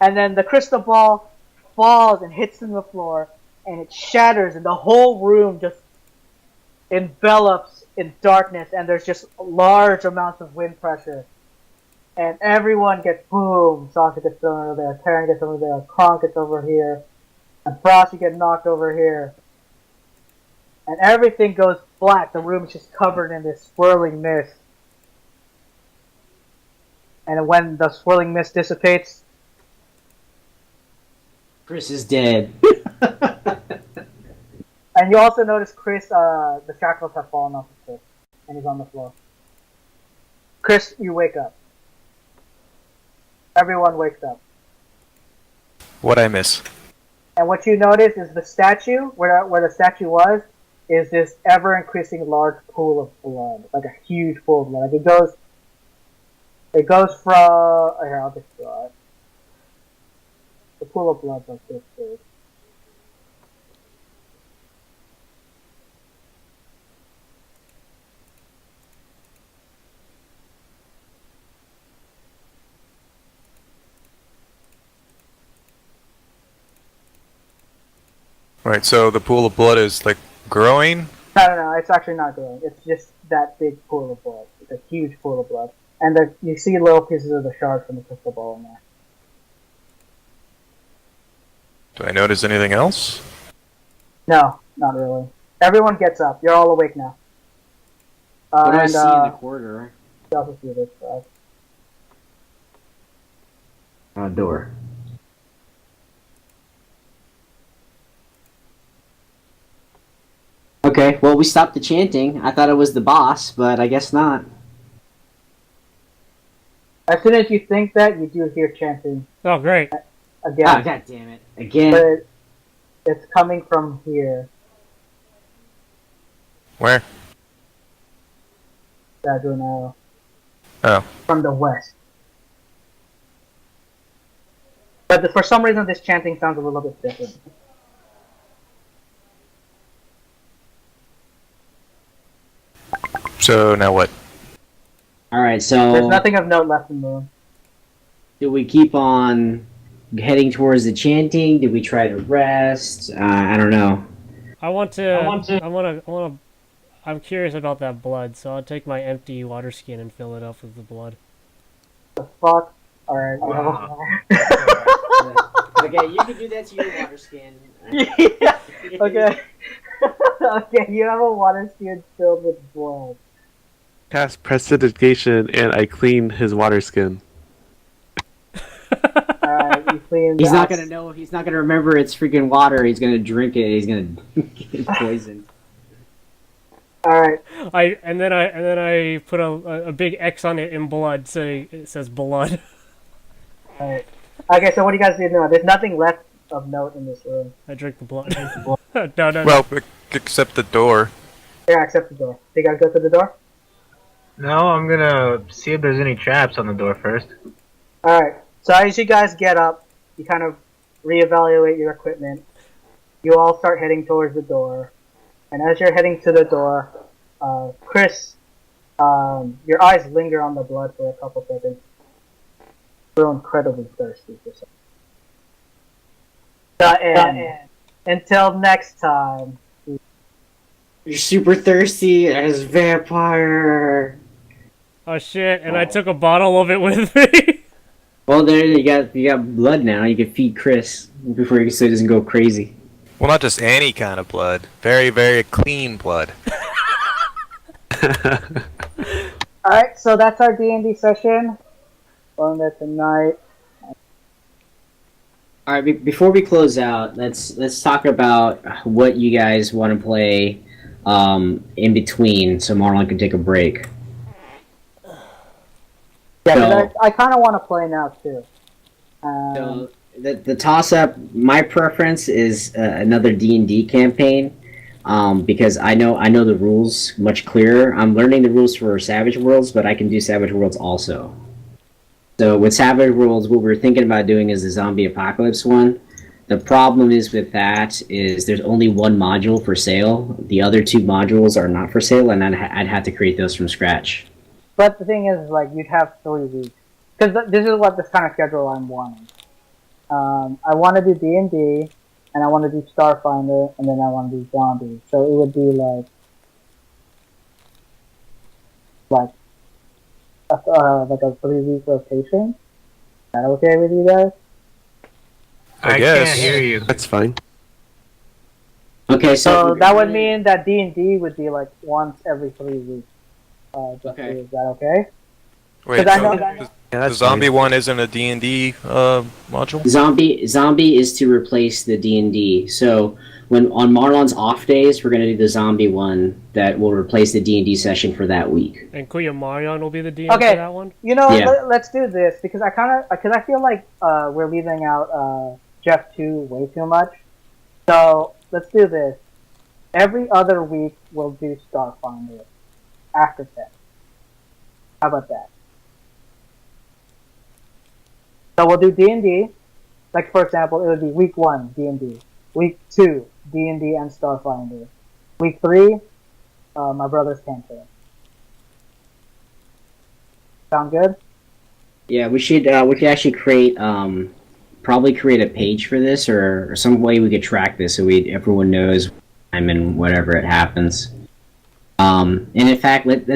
And then the crystal ball falls and hits in the floor, and it shatters, and the whole room just envelops in darkness, and there's just large amounts of wind pressure. And everyone gets boom. Sasha gets thrown over there, Karen gets over there, Kronk gets over here, and Frosty gets knocked over here. And everything goes black. The room is just covered in this swirling mist. And when the swirling mist dissipates, Chris is dead. and you also notice Chris, the shackles have fallen off of Chris, and he's on the floor. Chris, you wake up. Everyone wakes up. What'd I miss? And what you notice is the statue, where the statue was, is this ever-increasing large pool of blood. Like a huge pool of blood. Like it goes from... Here, I'll just draw it. The pool of blood's like this big. Right, so the pool of blood is like growing. No, it's actually not growing. It's just that big pool of blood. It's a huge pool of blood. And you see little pieces of the shard from the crystal ball in there. Do I notice anything else? No, not really. Everyone gets up. You're all awake now. What do I And see in the corridor? you also see this side. A door. Okay, well, we stopped the chanting. I thought it was the boss, but I guess not. As soon as you think that, you do hear chanting. Oh, great. again. Ah, god damn it! Again. But it's coming from here. Where? That now. Oh. From the west. But for some reason, this chanting sounds a little bit different. So now what? All right, so There's nothing of note left in the room. do we keep on heading towards the chanting? Do we try to rest? I don't know. I'm curious about that blood, so I'll take my empty water skin and fill it up with the blood. The fuck? Alright. Wow. Okay, you can do that to your water skin. Yeah. Okay. Okay, you have a water skin filled with blood. Cast prestidigitation, and I clean his water skin. Alright, you clean. He's not gonna know. He's not gonna remember it's freaking water. He's gonna drink it. He's gonna get poisoned. Alright. And then I put a big X on it in blood, so it says blood. Alright. Okay, so what do you guys need to know? There's nothing left of note in this room. I drink the blood. No. Well, except the door. Yeah, except the door. So you gotta go to the door? No, I'm gonna see if there's any traps on the door first. Alright. So as you guys get up, you kind of reevaluate your equipment. You all start heading towards the door. And as you're heading to the door, Chris, your eyes linger on the blood for a couple seconds. You're incredibly thirsty for something. And until next time. You're super thirsty as vampire. Oh shit! And I took a bottle of it with me. Well, there you got blood now. You can feed Chris before he so he doesn't go crazy. Well, not just any kind of blood. Very, very clean blood. Alright, so that's our D&D session. On there tonight. All right, before we close out, let's talk about what you guys want to play in between, so Marlon can take a break. Yeah, So- I kind of want to play now too. So the toss up, my preference is another D&D campaign, because I know the rules much clearer. I'm learning the rules for Savage Worlds, but I can do Savage Worlds also. So with Savage Worlds, what we're thinking about doing is the zombie apocalypse one. The problem is with that is there's only one module for sale. The other two modules are not for sale, and I'd have to create those from scratch. But the thing is, like, you'd have 3 weeks. Because this is what this kind of schedule I'm wanting. I want to do D&D, and I want to do Starfinder, and then I want to do Zombies. So it would be like a 3-week rotation. Is that okay with you guys? I can't guess. hear you. That's fine. Okay, So that would mean that D&D would be like once every 3 weeks. Okay. Is that okay? Wait, 'Cause I so know- Yeah, the that's zombie fine. one isn't a D&D module? Zombie is to replace the D&D. So when on Marlon's off days, we're gonna do the zombie one that will replace the D&D session for that week. And Kuya Marion will be the DM Okay. for that one. You know, Yeah. let's do this because I feel like we're leaving out Jeff 2 way too much. So let's do this. Every other week we'll do Starfinder after that. How about that? So we'll do D&D. Like for example, it would be week 1 D&D, week 2 D&D and Starfinder, week 3 my brother's cancer. Sound good? Yeah, we could actually create probably create a page for this or some way we could track this so everyone knows time and whatever it happens. And in fact, let's